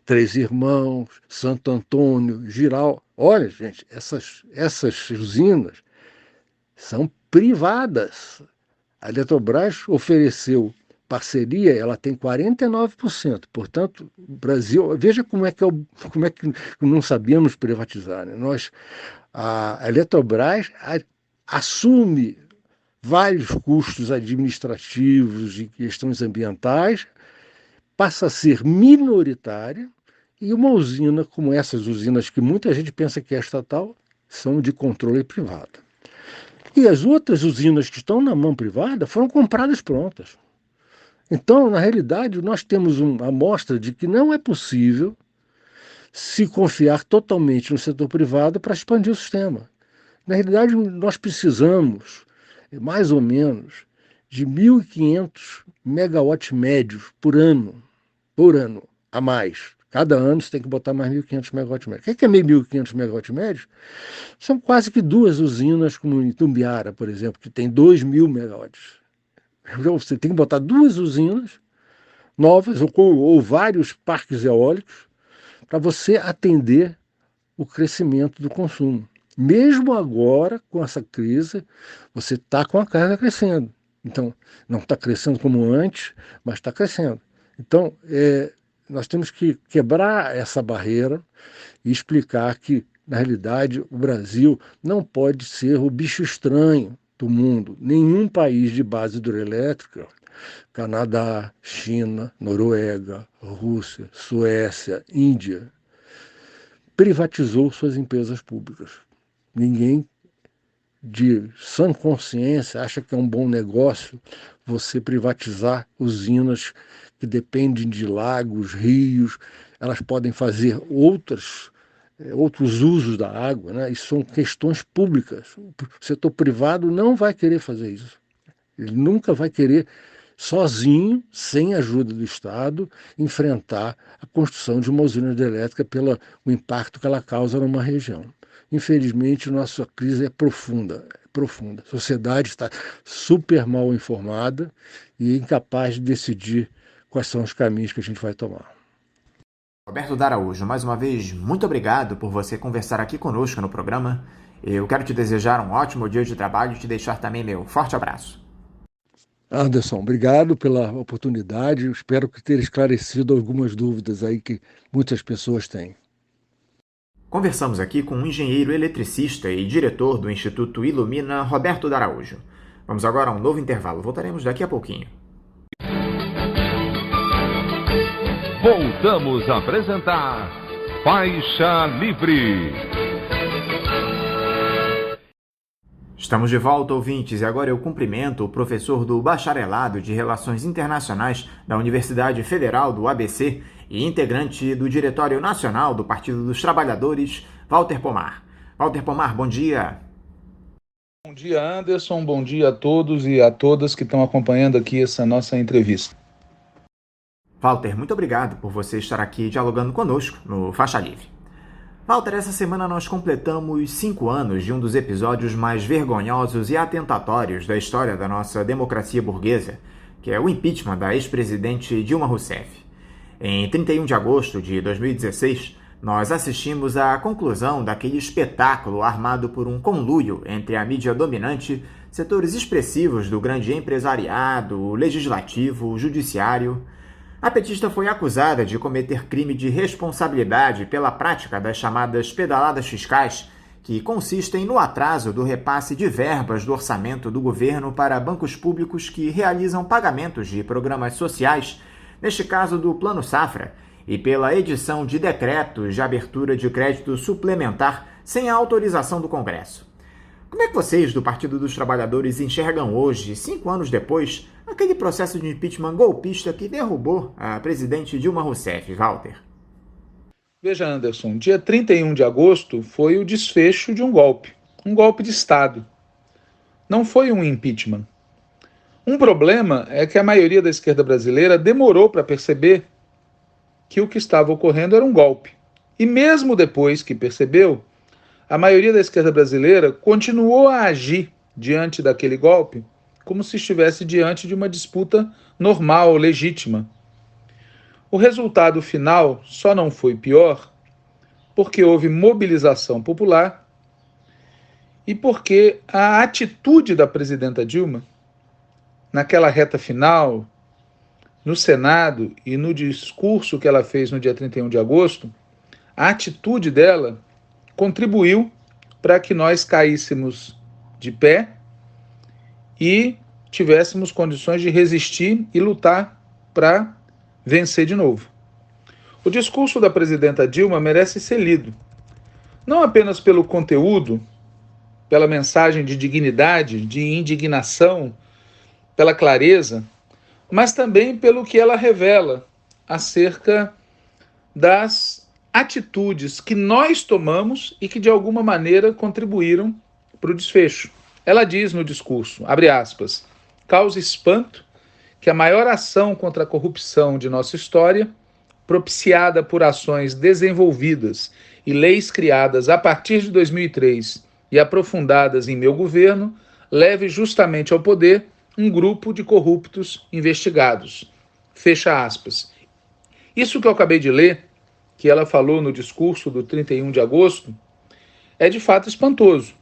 F: Três Irmãos, Santo Antônio, Giral. Olha, gente, essas usinas são privadas. A Eletrobras ofereceu parceria, ela tem 49%. Portanto, o Brasil, veja como é que não sabíamos privatizar, né? A Eletrobras assume vários custos administrativos e questões ambientais, passa a ser minoritária, e uma usina como essas usinas que muita gente pensa que é estatal, são de controle privado. E as outras usinas que estão na mão privada foram compradas prontas. Então, na realidade, nós temos uma amostra de que não é possível se confiar totalmente no setor privado para expandir o sistema. Na realidade, nós precisamos, mais ou menos, de 1.500 megawatts médios por ano por ano a mais. Cada ano você tem que botar mais 1.500 megawatts médios. O que é 1.500 megawatts médios? São quase que 2 usinas, como em Itumbiara, por exemplo, que tem 2.000 megawatts. Então, você tem que botar 2 usinas novas ou vários parques eólicos para você atender o crescimento do consumo. Mesmo agora, com essa crise, você está com a carga crescendo. Então, não está crescendo como antes, mas está crescendo. Então, nós temos que quebrar essa barreira e explicar que, na realidade, o Brasil não pode ser o bicho estranho do mundo. Nenhum país de base hidrelétrica, Canadá, China, Noruega, Rússia, Suécia, Índia, privatizou suas empresas públicas. Ninguém de sã consciência acha que é um bom negócio você privatizar usinas que dependem de lagos, rios, elas podem fazer outros usos da água, né? Isso são questões públicas. O setor privado não vai querer fazer isso. Ele nunca vai querer, sozinho, sem ajuda do Estado, enfrentar a construção de uma usina hidrelétrica pelo impacto que ela causa numa região. Infelizmente, nossa crise é profunda. A sociedade está super mal informada e incapaz de decidir quais são os caminhos que a gente vai tomar.
B: Roberto D'Araújo, mais uma vez, muito obrigado por você conversar aqui conosco no programa. Eu quero te desejar um ótimo dia de trabalho e te deixar também meu forte abraço.
F: Anderson, obrigado pela oportunidade. Eu espero que ter esclarecido algumas dúvidas aí que muitas pessoas têm.
B: Conversamos aqui com o engenheiro eletricista e diretor do Instituto Ilumina, Roberto D'Araújo. Vamos agora a um novo intervalo. Voltaremos daqui a pouquinho.
A: Voltamos a apresentar Faixa Livre.
B: Estamos de volta, ouvintes, e agora eu cumprimento o professor do Bacharelado de Relações Internacionais da Universidade Federal do ABC e integrante do Diretório Nacional do Partido dos Trabalhadores, Walter Pomar. Walter Pomar, bom dia.
G: Bom dia, Anderson. Bom dia a todos e a todas que estão acompanhando aqui essa nossa entrevista.
B: Walter, muito obrigado por você estar aqui dialogando conosco no Faixa Livre. Walter, essa semana nós completamos 5 anos de um dos episódios mais vergonhosos e atentatórios da história da nossa democracia burguesa, que é o impeachment da ex-presidente Dilma Rousseff. Em 31 de agosto de 2016, nós assistimos à conclusão daquele espetáculo armado por um conluio entre a mídia dominante, setores expressivos do grande empresariado, o legislativo, o judiciário. A petista foi acusada de cometer crime de responsabilidade pela prática das chamadas pedaladas fiscais, que consistem no atraso do repasse de verbas do orçamento do governo para bancos públicos que realizam pagamentos de programas sociais, neste caso do Plano Safra, e pela edição de decretos de abertura de crédito suplementar sem a autorização do Congresso. Como é que vocês do Partido dos Trabalhadores enxergam hoje, 5 anos depois, aquele processo de impeachment golpista que derrubou a presidente Dilma Rousseff, Walter?
G: Veja, Anderson, dia 31 de agosto foi o desfecho de um golpe de Estado. Não foi um impeachment. Um problema é que a maioria da esquerda brasileira demorou para perceber que o que estava ocorrendo era um golpe. E mesmo depois que percebeu, a maioria da esquerda brasileira continuou a agir diante daquele golpe como se estivesse diante de uma disputa normal, legítima. O resultado final só não foi pior porque houve mobilização popular e porque a atitude da presidenta Dilma, naquela reta final, no Senado e no discurso que ela fez no dia 31 de agosto, a atitude dela contribuiu para que nós caíssemos de pé e tivéssemos condições de resistir e lutar para vencer de novo. O discurso da presidenta Dilma merece ser lido, não apenas pelo conteúdo, pela mensagem de dignidade, de indignação, pela clareza, mas também pelo que ela revela acerca das atitudes que nós tomamos e que de alguma maneira contribuíram para o desfecho. Ela diz no discurso, abre aspas, causa espanto que a maior ação contra a corrupção de nossa história propiciada por ações desenvolvidas e leis criadas a partir de 2003 e aprofundadas em meu governo, leve justamente ao poder um grupo de corruptos investigados. Fecha aspas. Isso que eu acabei de ler, que ela falou no discurso do 31 de agosto, é de fato espantoso.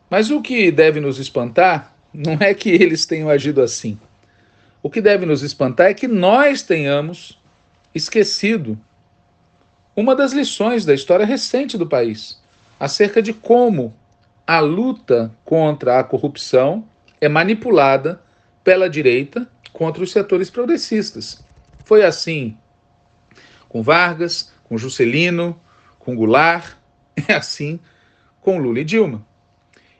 G: Mas o que deve nos espantar não é que eles tenham agido assim. O que deve nos espantar é que nós tenhamos esquecido uma das lições da história recente do país, acerca de como a luta contra a corrupção é manipulada pela direita contra os setores progressistas. Foi assim com Vargas, com Juscelino, com Goulart, é assim com Lula e Dilma.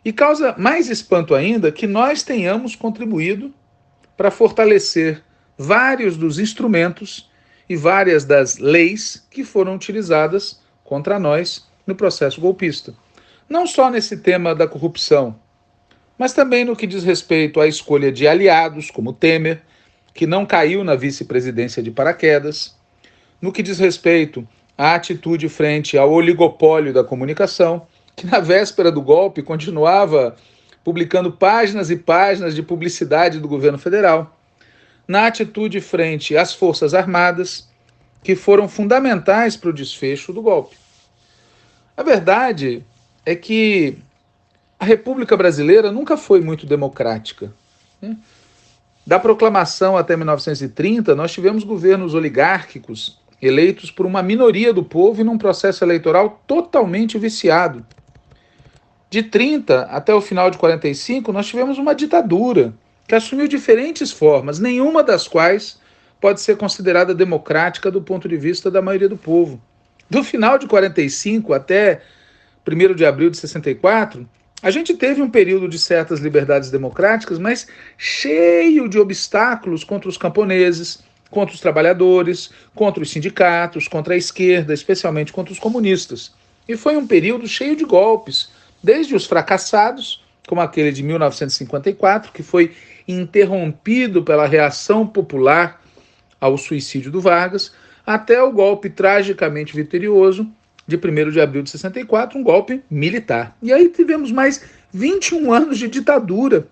G: E causa mais espanto ainda que nós tenhamos contribuído para fortalecer vários dos instrumentos e várias das leis que foram utilizadas contra nós no processo golpista. Não só nesse tema da corrupção, mas também no que diz respeito à escolha de aliados, como Temer, que não caiu na vice-presidência de paraquedas, no que diz respeito à atitude frente ao oligopólio da comunicação, que na véspera do golpe continuava publicando páginas e páginas de publicidade do governo federal, na atitude frente às Forças Armadas, que foram fundamentais para o desfecho do golpe. A verdade é que a República Brasileira nunca foi muito democrática, né? Da proclamação até 1930, nós tivemos governos oligárquicos eleitos por uma minoria do povo e num processo eleitoral totalmente viciado. De 30 até o final de 45, nós tivemos uma ditadura que assumiu diferentes formas, nenhuma das quais pode ser considerada democrática do ponto de vista da maioria do povo. Do final de 45 até 1º de abril de 64, a gente teve um período de certas liberdades democráticas, mas cheio de obstáculos contra os camponeses, contra os trabalhadores, contra os sindicatos, contra a esquerda, especialmente contra os comunistas. E foi um período cheio de golpes, desde os fracassados, como aquele de 1954, que foi interrompido pela reação popular ao suicídio do Vargas, até o golpe tragicamente vitorioso de 1º de abril de 64, um golpe militar. E aí tivemos mais 21 anos de ditadura.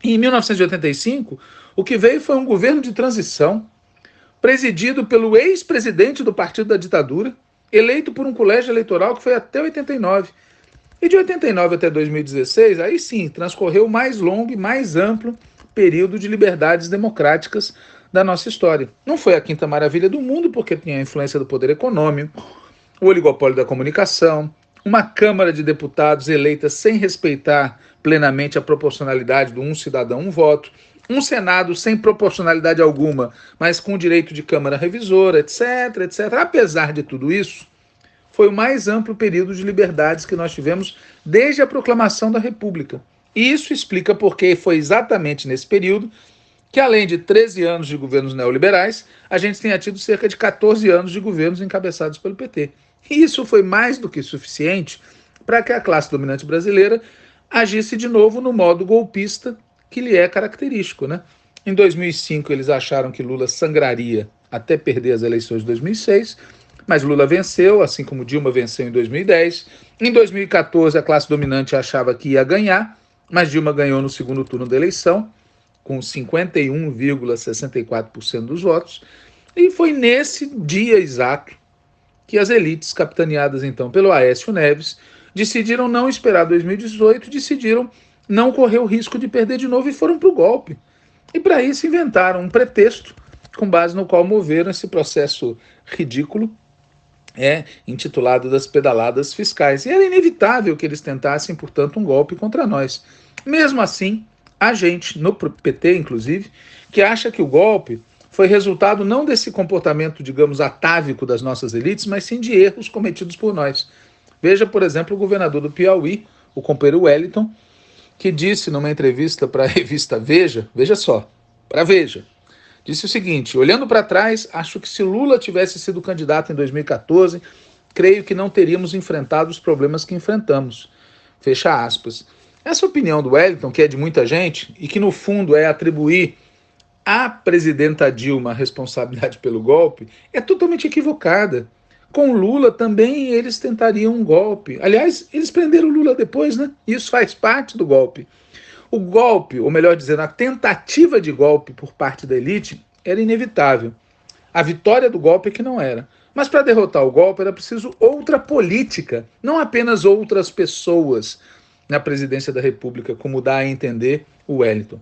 G: E em 1985, o que veio foi um governo de transição, presidido pelo ex-presidente do Partido da Ditadura, eleito por um colégio eleitoral que foi até 89. E de 89 até 2016, aí sim, transcorreu o mais longo e mais amplo período de liberdades democráticas da nossa história. Não foi a quinta maravilha do mundo, porque tinha a influência do poder econômico, o oligopólio da comunicação, uma Câmara de Deputados eleita sem respeitar plenamente a proporcionalidade do um cidadão, um voto, um Senado sem proporcionalidade alguma, mas com direito de Câmara Revisora, etc, etc. Apesar de tudo isso, foi o mais amplo período de liberdades que nós tivemos desde a proclamação da República. E isso explica porque foi exatamente nesse período que, além de 13 anos de governos neoliberais, a gente tenha tido cerca de 14 anos de governos encabeçados pelo PT. E isso foi mais do que suficiente para que a classe dominante brasileira agisse de novo no modo golpista que lhe é característico, né? Em 2005, eles acharam que Lula sangraria até perder as eleições de 2006, mas Lula venceu, assim como Dilma venceu em 2010. Em 2014, a classe dominante achava que ia ganhar, mas Dilma ganhou no segundo turno da eleição, com 51,64% dos votos. E foi nesse dia exato que as elites, capitaneadas então pelo Aécio Neves, decidiram não esperar 2018, decidiram não correr o risco de perder de novo e foram para o golpe. E para isso inventaram um pretexto com base no qual moveram esse processo ridículo, intitulado das pedaladas fiscais. E era inevitável que eles tentassem, portanto, um golpe contra nós. Mesmo assim, há gente, no PT inclusive, que acha que o golpe foi resultado não desse comportamento, digamos, atávico das nossas elites, mas sim de erros cometidos por nós. Veja, por exemplo, o governador do Piauí, o companheiro Wellington, que disse numa entrevista para a revista Veja, veja só, para Veja, disse o seguinte: olhando para trás, acho que se Lula tivesse sido candidato em 2014, creio que não teríamos enfrentado os problemas que enfrentamos. Fecha aspas. Essa opinião do Wellington, que é de muita gente, e que no fundo é atribuir a presidenta Dilma a responsabilidade pelo golpe é totalmente equivocada. Com Lula também eles tentariam um golpe. Aliás, eles prenderam Lula depois, né? Isso faz parte do golpe. O golpe, ou melhor dizendo, a tentativa de golpe por parte da elite era inevitável. A vitória do golpe é que não era. Mas para derrotar o golpe era preciso outra política, não apenas outras pessoas na presidência da República, como dá a entender o Wellington.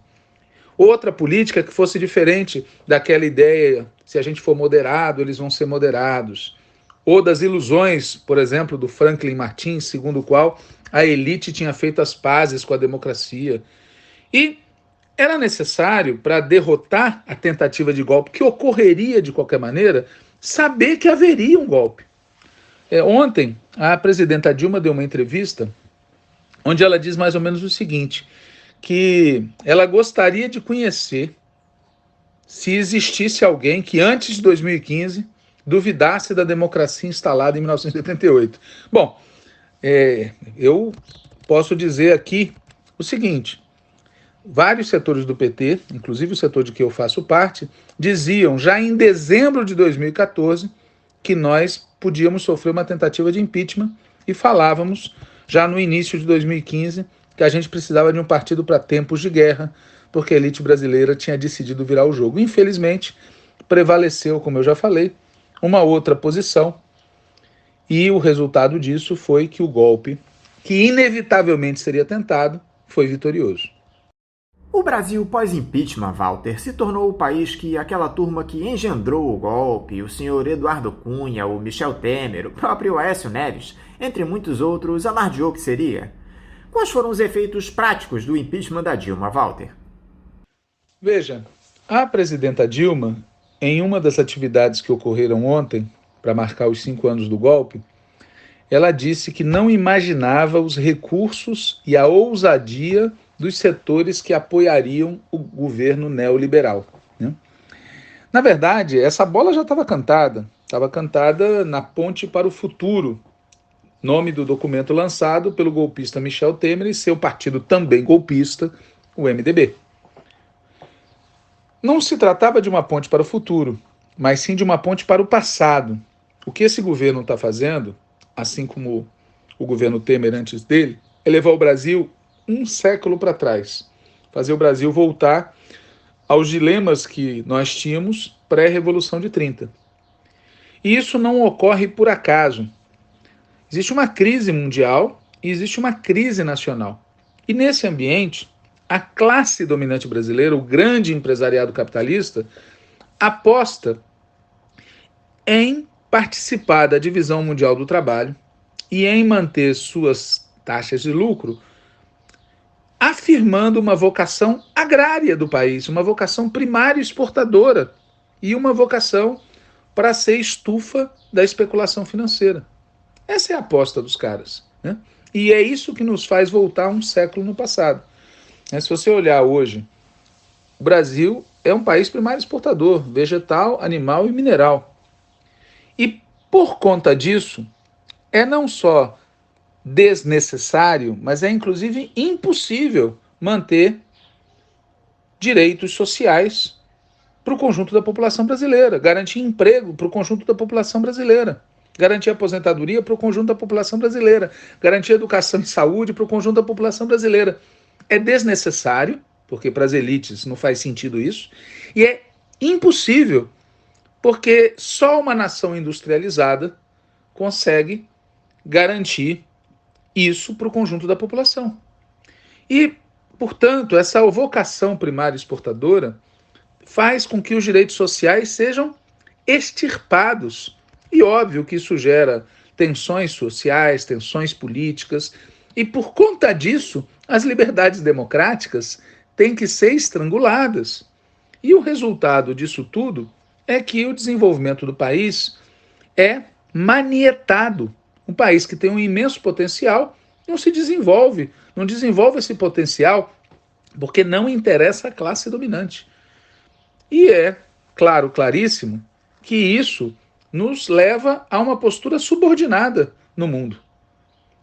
G: Outra política que fosse diferente daquela ideia, se a gente for moderado, eles vão ser moderados. Ou das ilusões, por exemplo, do Franklin Martins, segundo o qual a elite tinha feito as pazes com a democracia. E era necessário, para derrotar a tentativa de golpe, que ocorreria de qualquer maneira, saber que haveria um golpe. Ontem, a presidenta Dilma deu uma entrevista onde ela diz mais ou menos o seguinte, que ela gostaria de conhecer se existisse alguém que antes de 2015 duvidasse da democracia instalada em 1988. Bom, eu posso dizer aqui o seguinte, vários setores do PT, inclusive o setor de que eu faço parte, diziam já em dezembro de 2014 que nós podíamos sofrer uma tentativa de impeachment e falávamos já no início de 2015 que a gente precisava de um partido para tempos de guerra, porque a elite brasileira tinha decidido virar o jogo. Infelizmente, prevaleceu, como eu já falei, uma outra posição, e o resultado disso foi que o golpe, que inevitavelmente seria tentado, foi vitorioso.
B: O Brasil pós-impeachment, Walter, se tornou o país que aquela turma que engendrou o golpe, o senhor Eduardo Cunha, o Michel Temer, o próprio Aécio Neves, entre muitos outros, alardeou que seria. Quais foram os efeitos práticos do impeachment da Dilma, Walter?
G: Veja, a presidenta Dilma, em uma das atividades que ocorreram ontem, para marcar os 5 anos do golpe, ela disse que não imaginava os recursos e a ousadia dos setores que apoiariam o governo neoliberal, né? Na verdade, essa bola já estava cantada na Ponte para o Futuro, nome do documento lançado pelo golpista Michel Temer e seu partido também golpista, o MDB. Não se tratava de uma ponte para o futuro, mas sim de uma ponte para o passado. O que esse governo está fazendo, assim como o governo Temer antes dele, é levar o Brasil um século para trás, fazer o Brasil voltar aos dilemas que nós tínhamos pré-Revolução de 30. E isso não ocorre por acaso. Existe uma crise mundial e existe uma crise nacional. E nesse ambiente, a classe dominante brasileira, o grande empresariado capitalista, aposta em participar da divisão mundial do trabalho e em manter suas taxas de lucro, afirmando uma vocação agrária do país, uma vocação primária exportadora e uma vocação para ser estufa da especulação financeira. Essa é a aposta dos caras, né? E é isso que nos faz voltar um século no passado. Se você olhar hoje, o Brasil é um país primário exportador, vegetal, animal e mineral. E por conta disso, é não só desnecessário, mas é inclusive impossível manter direitos sociais para o conjunto da população brasileira, garantir emprego para o conjunto da população brasileira, garantir aposentadoria para o conjunto da população brasileira, garantir educação e saúde para o conjunto da população brasileira. É desnecessário, porque para as elites não faz sentido isso, e é impossível, porque só uma nação industrializada consegue garantir isso para o conjunto da população. E, portanto, essa vocação primária exportadora faz com que os direitos sociais sejam extirpados. E óbvio que isso gera tensões sociais, tensões políticas, e por conta disso, as liberdades democráticas têm que ser estranguladas. E o resultado disso tudo é que o desenvolvimento do país é manietado. Um país que tem um imenso potencial não se desenvolve, não desenvolve esse potencial porque não interessa à classe dominante. E é claro, claríssimo, que isso nos leva a uma postura subordinada no mundo.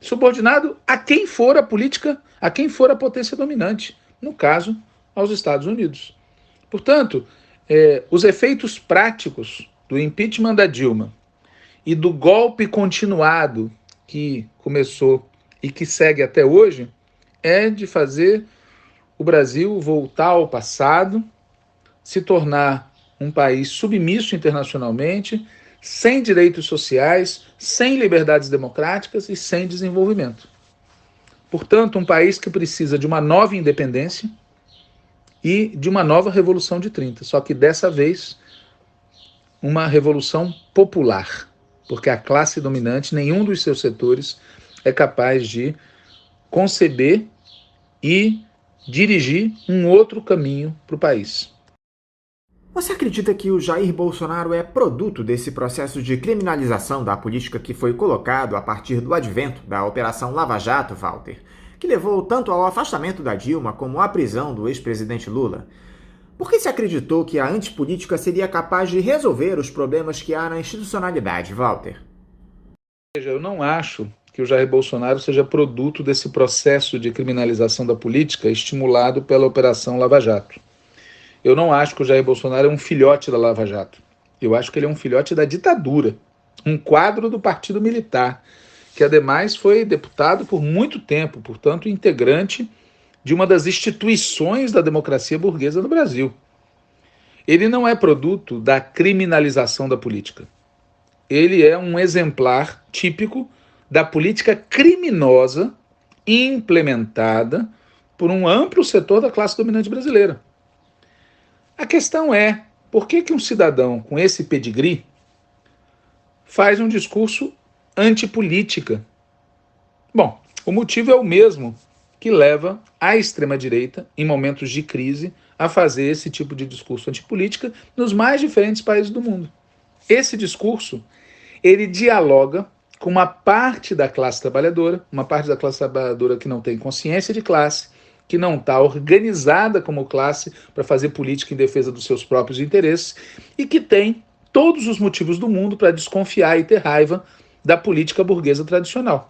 G: Subordinado a quem for a política, a quem for a potência dominante, no caso, aos Estados Unidos. Portanto, os efeitos práticos do impeachment da Dilma e do golpe continuado que começou e que segue até hoje é de fazer o Brasil voltar ao passado, se tornar um país submisso internacionalmente, sem direitos sociais, sem liberdades democráticas e sem desenvolvimento. Portanto, um país que precisa de uma nova independência e de uma nova Revolução de 30, só que dessa vez uma revolução popular, porque a classe dominante, nenhum dos seus setores é capaz de conceber e dirigir um outro caminho para o país.
B: Você acredita que o Jair Bolsonaro é produto desse processo de criminalização da política que foi colocado a partir do advento da Operação Lava Jato, Walter, que levou tanto ao afastamento da Dilma como à prisão do ex-presidente Lula? Por que se acreditou que a antipolítica seria capaz de resolver os problemas que há na institucionalidade, Walter?
G: Veja, eu não acho que o Jair Bolsonaro seja produto desse processo de criminalização da política estimulado pela Operação Lava Jato. Eu não acho que o Jair Bolsonaro é um filhote da Lava Jato. Eu acho que ele é um filhote da ditadura, um quadro do Partido Militar, que ademais foi deputado por muito tempo, portanto, integrante de uma das instituições da democracia burguesa no Brasil. Ele não é produto da criminalização da política. Ele é um exemplar típico da política criminosa implementada por um amplo setor da classe dominante brasileira. A questão é, por que um cidadão com esse pedigree faz um discurso antipolítica? Bom, o motivo é o mesmo que leva a extrema-direita, em momentos de crise, a fazer esse tipo de discurso antipolítica nos mais diferentes países do mundo. Esse discurso, ele dialoga com uma parte da classe trabalhadora que não tem consciência de classe, que não está organizada como classe para fazer política em defesa dos seus próprios interesses e que tem todos os motivos do mundo para desconfiar e ter raiva da política burguesa tradicional.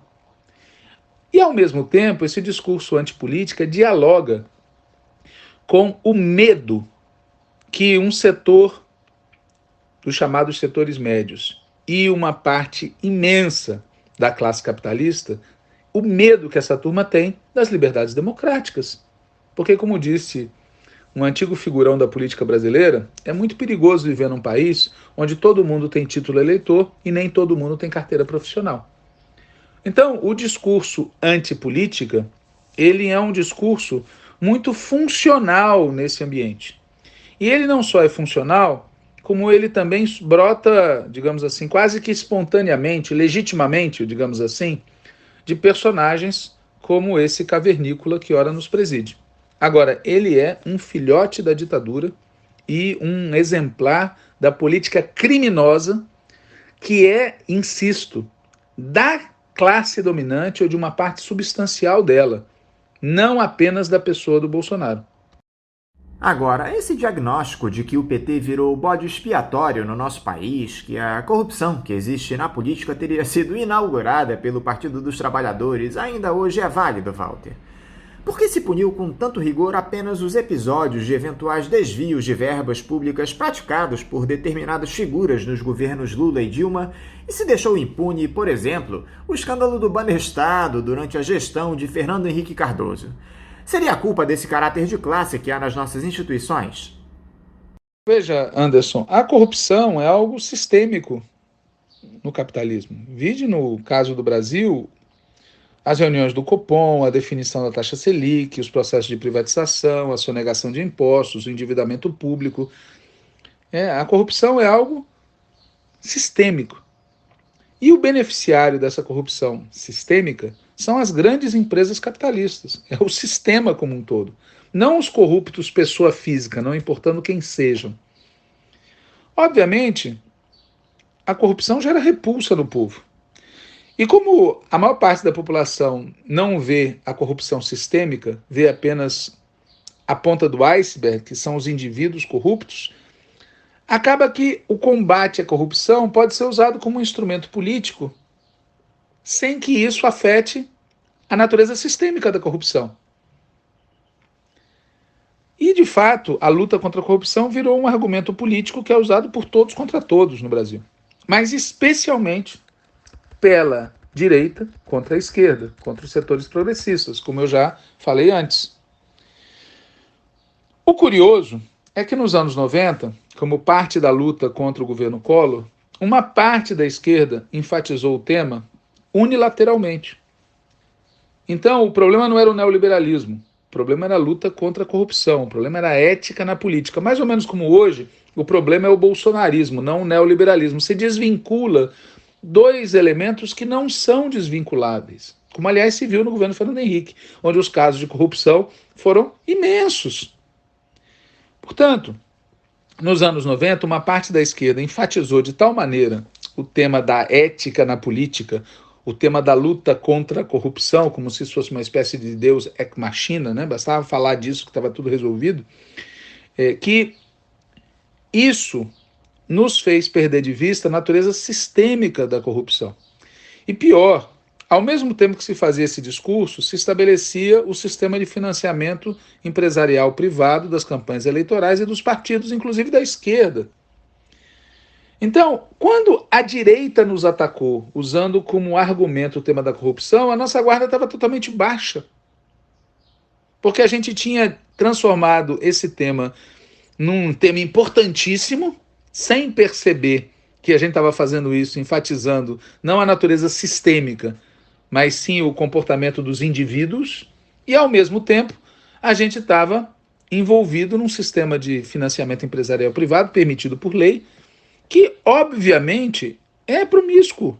G: E, ao mesmo tempo, esse discurso antipolítica dialoga com o medo que um setor dos chamados setores médios e uma parte imensa da classe capitalista, o medo que essa turma tem das liberdades democráticas. Porque, como disse um antigo figurão da política brasileira, é muito perigoso viver num país onde todo mundo tem título eleitor e nem todo mundo tem carteira profissional. Então, o discurso antipolítica, ele é um discurso muito funcional nesse ambiente. E ele não só é funcional, como ele também brota, digamos assim, quase que espontaneamente, legitimamente, digamos assim, de personagens como esse cavernícola que ora nos preside. Agora, ele é um filhote da ditadura e um exemplar da política criminosa que é, insisto, da classe dominante ou de uma parte substancial dela, não apenas da pessoa do Bolsonaro.
B: Agora, esse diagnóstico de que o PT virou bode expiatório no nosso país, que a corrupção que existe na política teria sido inaugurada pelo Partido dos Trabalhadores, ainda hoje é válido, Walter? Por que se puniu com tanto rigor apenas os episódios de eventuais desvios de verbas públicas praticados por determinadas figuras nos governos Lula e Dilma e se deixou impune, por exemplo, o escândalo do Banestado durante a gestão de Fernando Henrique Cardoso? Seria a culpa desse caráter de classe que há nas nossas instituições?
G: Veja, Anderson, a corrupção é algo sistêmico no capitalismo. Vide no caso do Brasil, as reuniões do Copom, a definição da taxa Selic, os processos de privatização, a sonegação de impostos, o endividamento público. A corrupção é algo sistêmico. E o beneficiário dessa corrupção sistêmica são as grandes empresas capitalistas, é o sistema como um todo. Não os corruptos pessoa física, não importando quem sejam. Obviamente, a corrupção gera repulsa no povo. E como a maior parte da população não vê a corrupção sistêmica, vê apenas a ponta do iceberg, que são os indivíduos corruptos, acaba que o combate à corrupção pode ser usado como um instrumento político sem que isso afete a natureza sistêmica da corrupção. E, de fato, a luta contra a corrupção virou um argumento político que é usado por todos contra todos no Brasil. Mas especialmente pela direita contra a esquerda, contra os setores progressistas, como eu já falei antes. O curioso é que nos anos 90, como parte da luta contra o governo Collor, uma parte da esquerda enfatizou o tema unilateralmente. Então, o problema não era o neoliberalismo, o problema era a luta contra a corrupção, o problema era a ética na política. Mais ou menos como hoje, o problema é o bolsonarismo, não o neoliberalismo. Se desvincula dois elementos que não são desvinculáveis, como aliás se viu no governo Fernando Henrique, onde os casos de corrupção foram imensos. Portanto, nos anos 90, uma parte da esquerda enfatizou de tal maneira o tema da ética na política, o tema da luta contra a corrupção, como se isso fosse uma espécie de Deus ex machina, né? Bastava falar disso que estava tudo resolvido, que isso nos fez perder de vista a natureza sistêmica da corrupção. E pior, ao mesmo tempo que se fazia esse discurso, se estabelecia o sistema de financiamento empresarial privado das campanhas eleitorais e dos partidos, inclusive da esquerda. Então, quando a direita nos atacou, usando como argumento o tema da corrupção, a nossa guarda estava totalmente baixa. Porque a gente tinha transformado esse tema num tema importantíssimo, sem perceber que a gente estava fazendo isso, enfatizando não a natureza sistêmica, mas sim o comportamento dos indivíduos, e ao mesmo tempo a gente estava envolvido num sistema de financiamento empresarial privado, permitido por lei, que obviamente é promíscuo.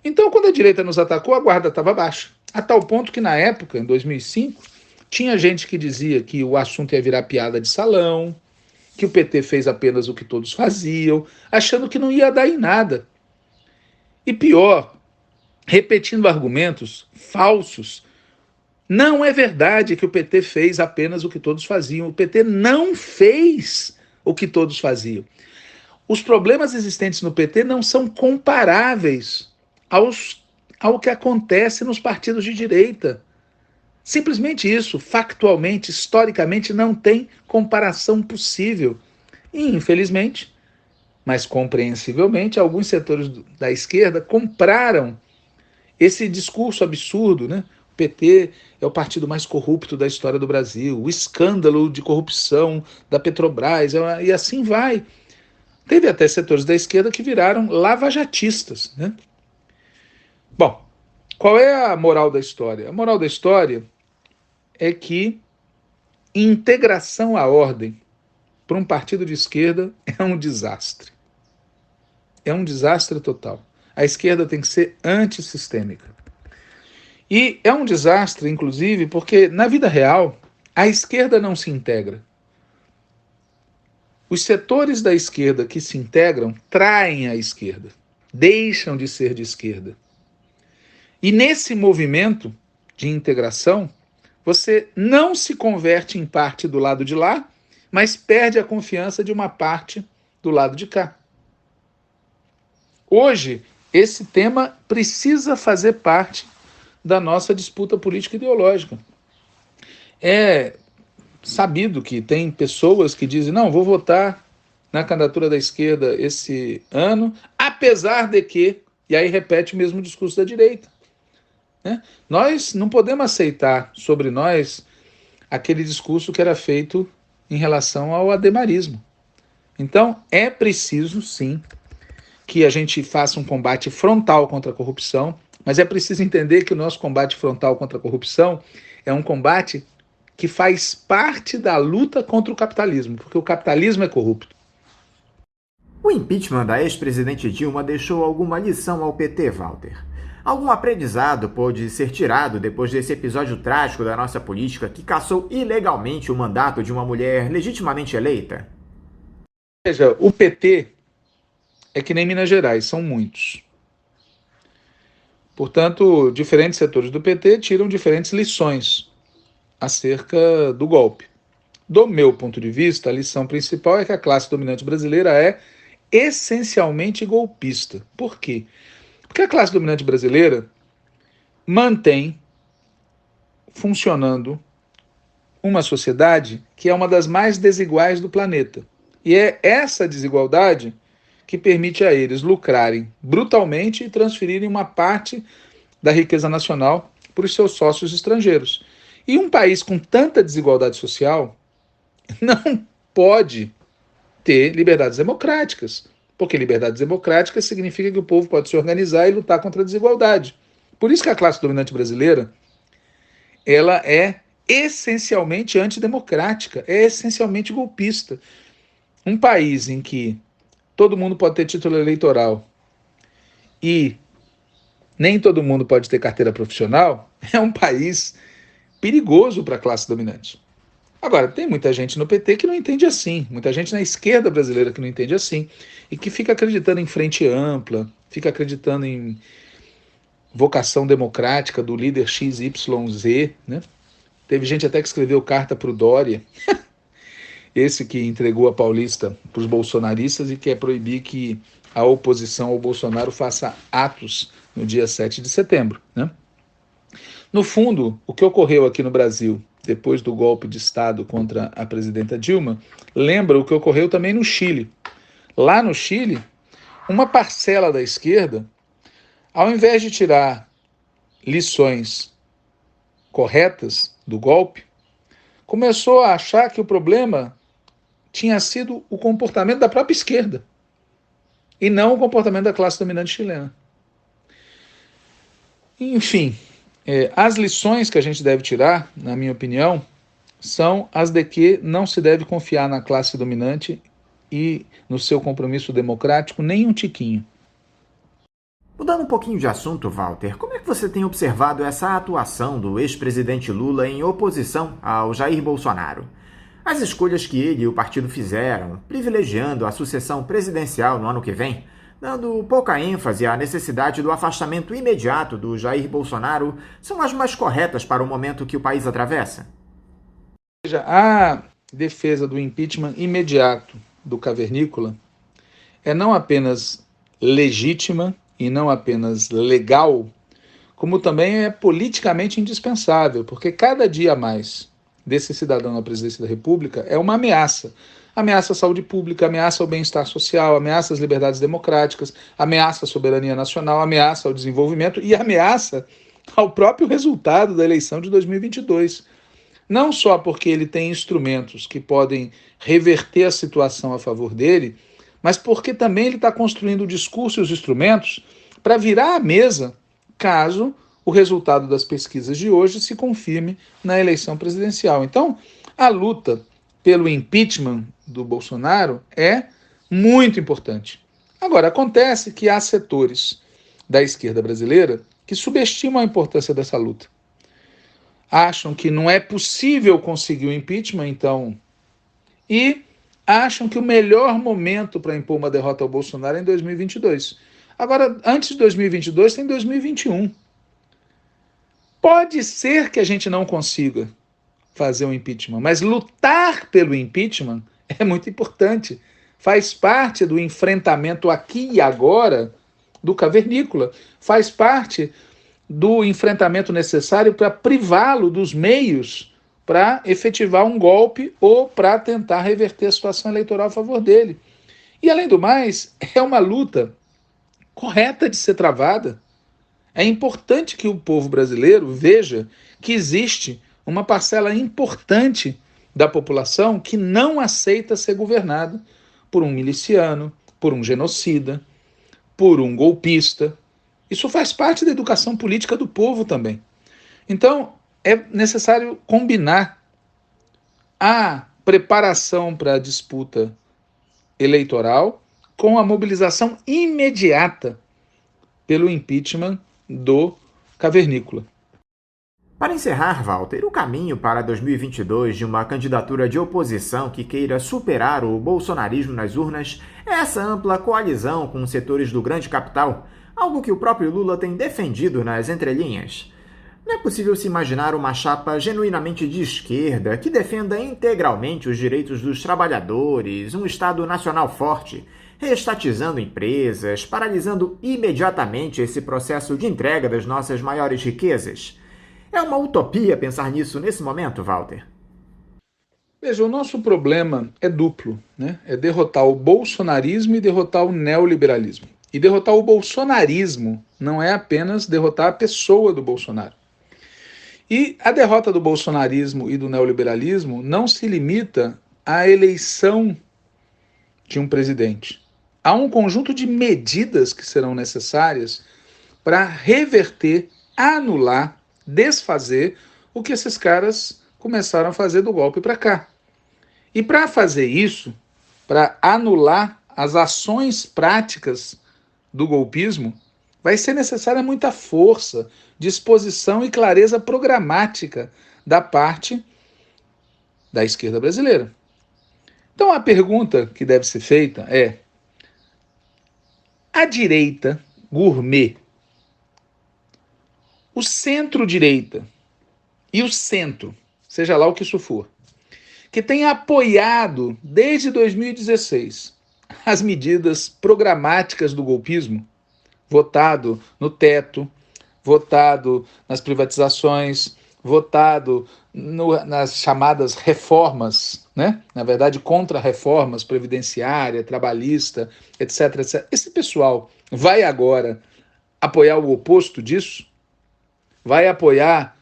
G: Então, quando a direita nos atacou, a guarda estava baixa, a tal ponto que na época, em 2005, tinha gente que dizia que o assunto ia virar piada de salão, que o PT fez apenas o que todos faziam, achando que não ia dar em nada. E pior, repetindo argumentos falsos. Não é verdade que o PT fez apenas o que todos faziam. O PT não fez o que todos faziam. Os problemas existentes no PT não são comparáveis ao que acontece nos partidos de direita. Simplesmente isso, factualmente, historicamente, não tem comparação possível. E, infelizmente, mas compreensivelmente, alguns setores da esquerda compraram esse discurso absurdo, né? O PT é o partido mais corrupto da história do Brasil, o escândalo de corrupção da Petrobras, e assim vai. Teve até setores da esquerda que viraram lavajatistas, né? Bom, qual é a moral da história? A moral da história é que integração à ordem para um partido de esquerda é um desastre. É um desastre total. A esquerda tem que ser antissistêmica. E é um desastre, inclusive, porque na vida real a esquerda não se integra. Os setores da esquerda que se integram traem a esquerda, deixam de ser de esquerda. E nesse movimento de integração, você não se converte em parte do lado de lá, mas perde a confiança de uma parte do lado de cá. Hoje, esse tema precisa fazer parte da nossa disputa política ideológica. É sabido que tem pessoas que dizem, não, vou votar na candidatura da esquerda esse ano, apesar de que, e aí repete o mesmo discurso da direita. Né? Nós não podemos aceitar sobre nós aquele discurso que era feito em relação ao ademarismo. Então, é preciso, sim, que a gente faça um combate frontal contra a corrupção, mas é preciso entender que o nosso combate frontal contra a corrupção é um combate que faz parte da luta contra o capitalismo, porque o capitalismo é corrupto.
B: O impeachment da ex-presidente Dilma deixou alguma lição ao PT, Walter? Algum aprendizado pôde ser tirado depois desse episódio trágico da nossa política que cassou ilegalmente o mandato de uma mulher legitimamente eleita?
G: Veja, o PT é que nem Minas Gerais, são muitos. Portanto, diferentes setores do PT tiram diferentes lições acerca do golpe. Do meu ponto de vista, a lição principal é que a classe dominante brasileira é essencialmente golpista. Por quê? Porque a classe dominante brasileira mantém funcionando uma sociedade que é uma das mais desiguais do planeta. E é essa desigualdade que permite a eles lucrarem brutalmente e transferirem uma parte da riqueza nacional para os seus sócios estrangeiros. E um país com tanta desigualdade social não pode ter liberdades democráticas, porque liberdades democráticas significa que o povo pode se organizar e lutar contra a desigualdade. Por isso que a classe dominante brasileira, ela é essencialmente antidemocrática, é essencialmente golpista. Um país em que todo mundo pode ter título eleitoral e nem todo mundo pode ter carteira profissional é um país perigoso para a classe dominante. Agora, tem muita gente no PT que não entende assim, muita gente na esquerda brasileira que não entende assim, e que fica acreditando em frente ampla, fica acreditando em vocação democrática do líder XYZ, né? Teve gente até que escreveu carta para o Dória, esse que entregou a Paulista para os bolsonaristas e quer proibir que a oposição ao Bolsonaro faça atos no dia 7 de setembro, né? No fundo, o que ocorreu aqui no Brasil depois do golpe de Estado contra a presidenta Dilma, lembra o que ocorreu também no Chile. Lá no Chile, uma parcela da esquerda, ao invés de tirar lições corretas do golpe, começou a achar que o problema tinha sido o comportamento da própria esquerda e não o comportamento da classe dominante chilena. Enfim, as lições que a gente deve tirar, na minha opinião, são as de que não se deve confiar na classe dominante e no seu compromisso democrático nem um tiquinho.
B: Mudando um pouquinho de assunto, Walter, como é que você tem observado essa atuação do ex-presidente Lula em oposição ao Jair Bolsonaro? As escolhas que ele e o partido fizeram, privilegiando a sucessão presidencial no ano que vem, dando pouca ênfase à necessidade do afastamento imediato do Jair Bolsonaro, são as mais corretas para o momento que o país atravessa?
G: Veja, a defesa do impeachment imediato do cavernícola é não apenas legítima e não apenas legal, como também é politicamente indispensável, porque cada dia a mais desse cidadão na presidência da República é uma ameaça. Ameaça à saúde pública, ameaça ao bem-estar social, ameaça às liberdades democráticas, ameaça à soberania nacional, ameaça ao desenvolvimento e ameaça ao próprio resultado da eleição de 2022. Não só porque ele tem instrumentos que podem reverter a situação a favor dele, mas porque também ele está construindo o discurso e os instrumentos para virar a mesa caso o resultado das pesquisas de hoje se confirme na eleição presidencial. Então, a luta pelo impeachment do Bolsonaro é muito importante. Agora, acontece que há setores da esquerda brasileira que subestimam a importância dessa luta. Acham que não é possível conseguir o impeachment, então, e acham que o melhor momento para impor uma derrota ao Bolsonaro é em 2022. Agora, antes de 2022, tem 2021. Pode ser que a gente não consiga fazer um impeachment, mas lutar pelo impeachment é muito importante. Faz parte do enfrentamento aqui e agora do cavernícola. Faz parte do enfrentamento necessário para privá-lo dos meios para efetivar um golpe ou para tentar reverter a situação eleitoral a favor dele. E, além do mais, é uma luta correta de ser travada. É importante que o povo brasileiro veja que existe uma parcela importante da população que não aceita ser governada por um miliciano, por um genocida, por um golpista. Isso faz parte da educação política do povo também. Então, é necessário combinar a preparação para a disputa eleitoral com a mobilização imediata pelo impeachment do cavernícola.
B: Para encerrar, Walter, o caminho para 2022 de uma candidatura de oposição que queira superar o bolsonarismo nas urnas é essa ampla coalizão com setores do grande capital, algo que o próprio Lula tem defendido nas entrelinhas. Não é possível se imaginar uma chapa genuinamente de esquerda que defenda integralmente os direitos dos trabalhadores, um Estado nacional forte, reestatizando empresas, paralisando imediatamente esse processo de entrega das nossas maiores riquezas. É uma utopia pensar nisso nesse momento, Walter?
G: Veja, o nosso problema é duplo, né? É derrotar o bolsonarismo e derrotar o neoliberalismo. E derrotar o bolsonarismo não é apenas derrotar a pessoa do Bolsonaro. E a derrota do bolsonarismo e do neoliberalismo não se limita à eleição de um presidente. Há um conjunto de medidas que serão necessárias para reverter, anular, desfazer o que esses caras começaram a fazer do golpe para cá. E para fazer isso, para anular as ações práticas do golpismo, vai ser necessária muita força, disposição e clareza programática da parte da esquerda brasileira. Então a pergunta que deve ser feita é: a direita gourmet, o centro-direita e o centro, seja lá o que isso for, que tem apoiado desde 2016 as medidas programáticas do golpismo, votado no teto, votado nas privatizações, votado nas chamadas reformas, né? Na verdade, contra-reformas previdenciária, trabalhista, etc, etc. Esse pessoal vai agora apoiar o oposto disso? Vai apoiar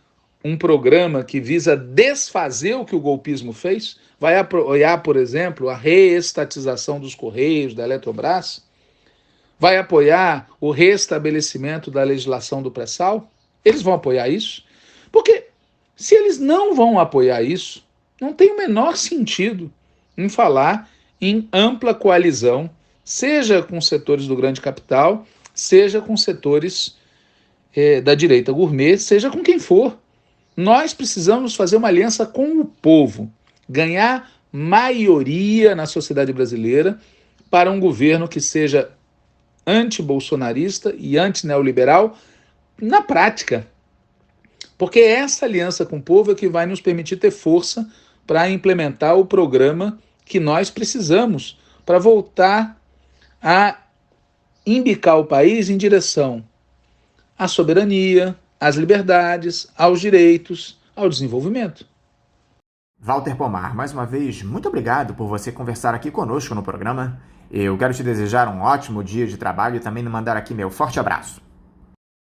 G: um programa que visa desfazer o que o golpismo fez? Vai apoiar, por exemplo, a reestatização dos Correios, da Eletrobras? Vai apoiar o restabelecimento da legislação do pré-sal? Eles vão apoiar isso? Porque se eles não vão apoiar isso, não tem o menor sentido em falar em ampla coalizão, seja com setores do grande capital, seja com setores da direita gourmet, seja com quem for. Nós precisamos fazer uma aliança com o povo, ganhar maioria na sociedade brasileira para um governo que seja anti-bolsonarista e anti-neoliberal na prática. Porque essa aliança com o povo é que vai nos permitir ter força para implementar o programa que nós precisamos para voltar a embicar o país em direção à soberania, às liberdades, aos direitos, ao desenvolvimento.
B: Walter Pomar, mais uma vez, muito obrigado por você conversar aqui conosco no programa. Eu quero te desejar um ótimo dia de trabalho e também mandar aqui meu forte abraço.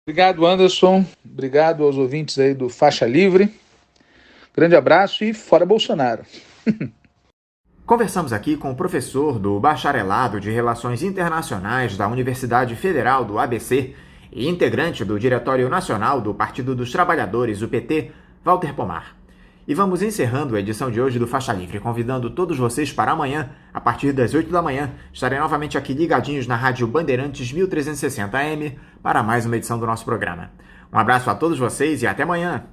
G: Obrigado, Anderson. Obrigado aos ouvintes aí do Faixa Livre. Grande abraço e fora Bolsonaro.
B: Conversamos aqui com o professor do Bacharelado de Relações Internacionais da Universidade Federal do ABC e integrante do Diretório Nacional do Partido dos Trabalhadores, o PT, Walter Pomar. E vamos encerrando a edição de hoje do Faixa Livre, convidando todos vocês para amanhã, a partir das 8 da manhã, estarem novamente aqui ligadinhos na Rádio Bandeirantes 1360 AM para mais uma edição do nosso programa. Um abraço a todos vocês e até amanhã!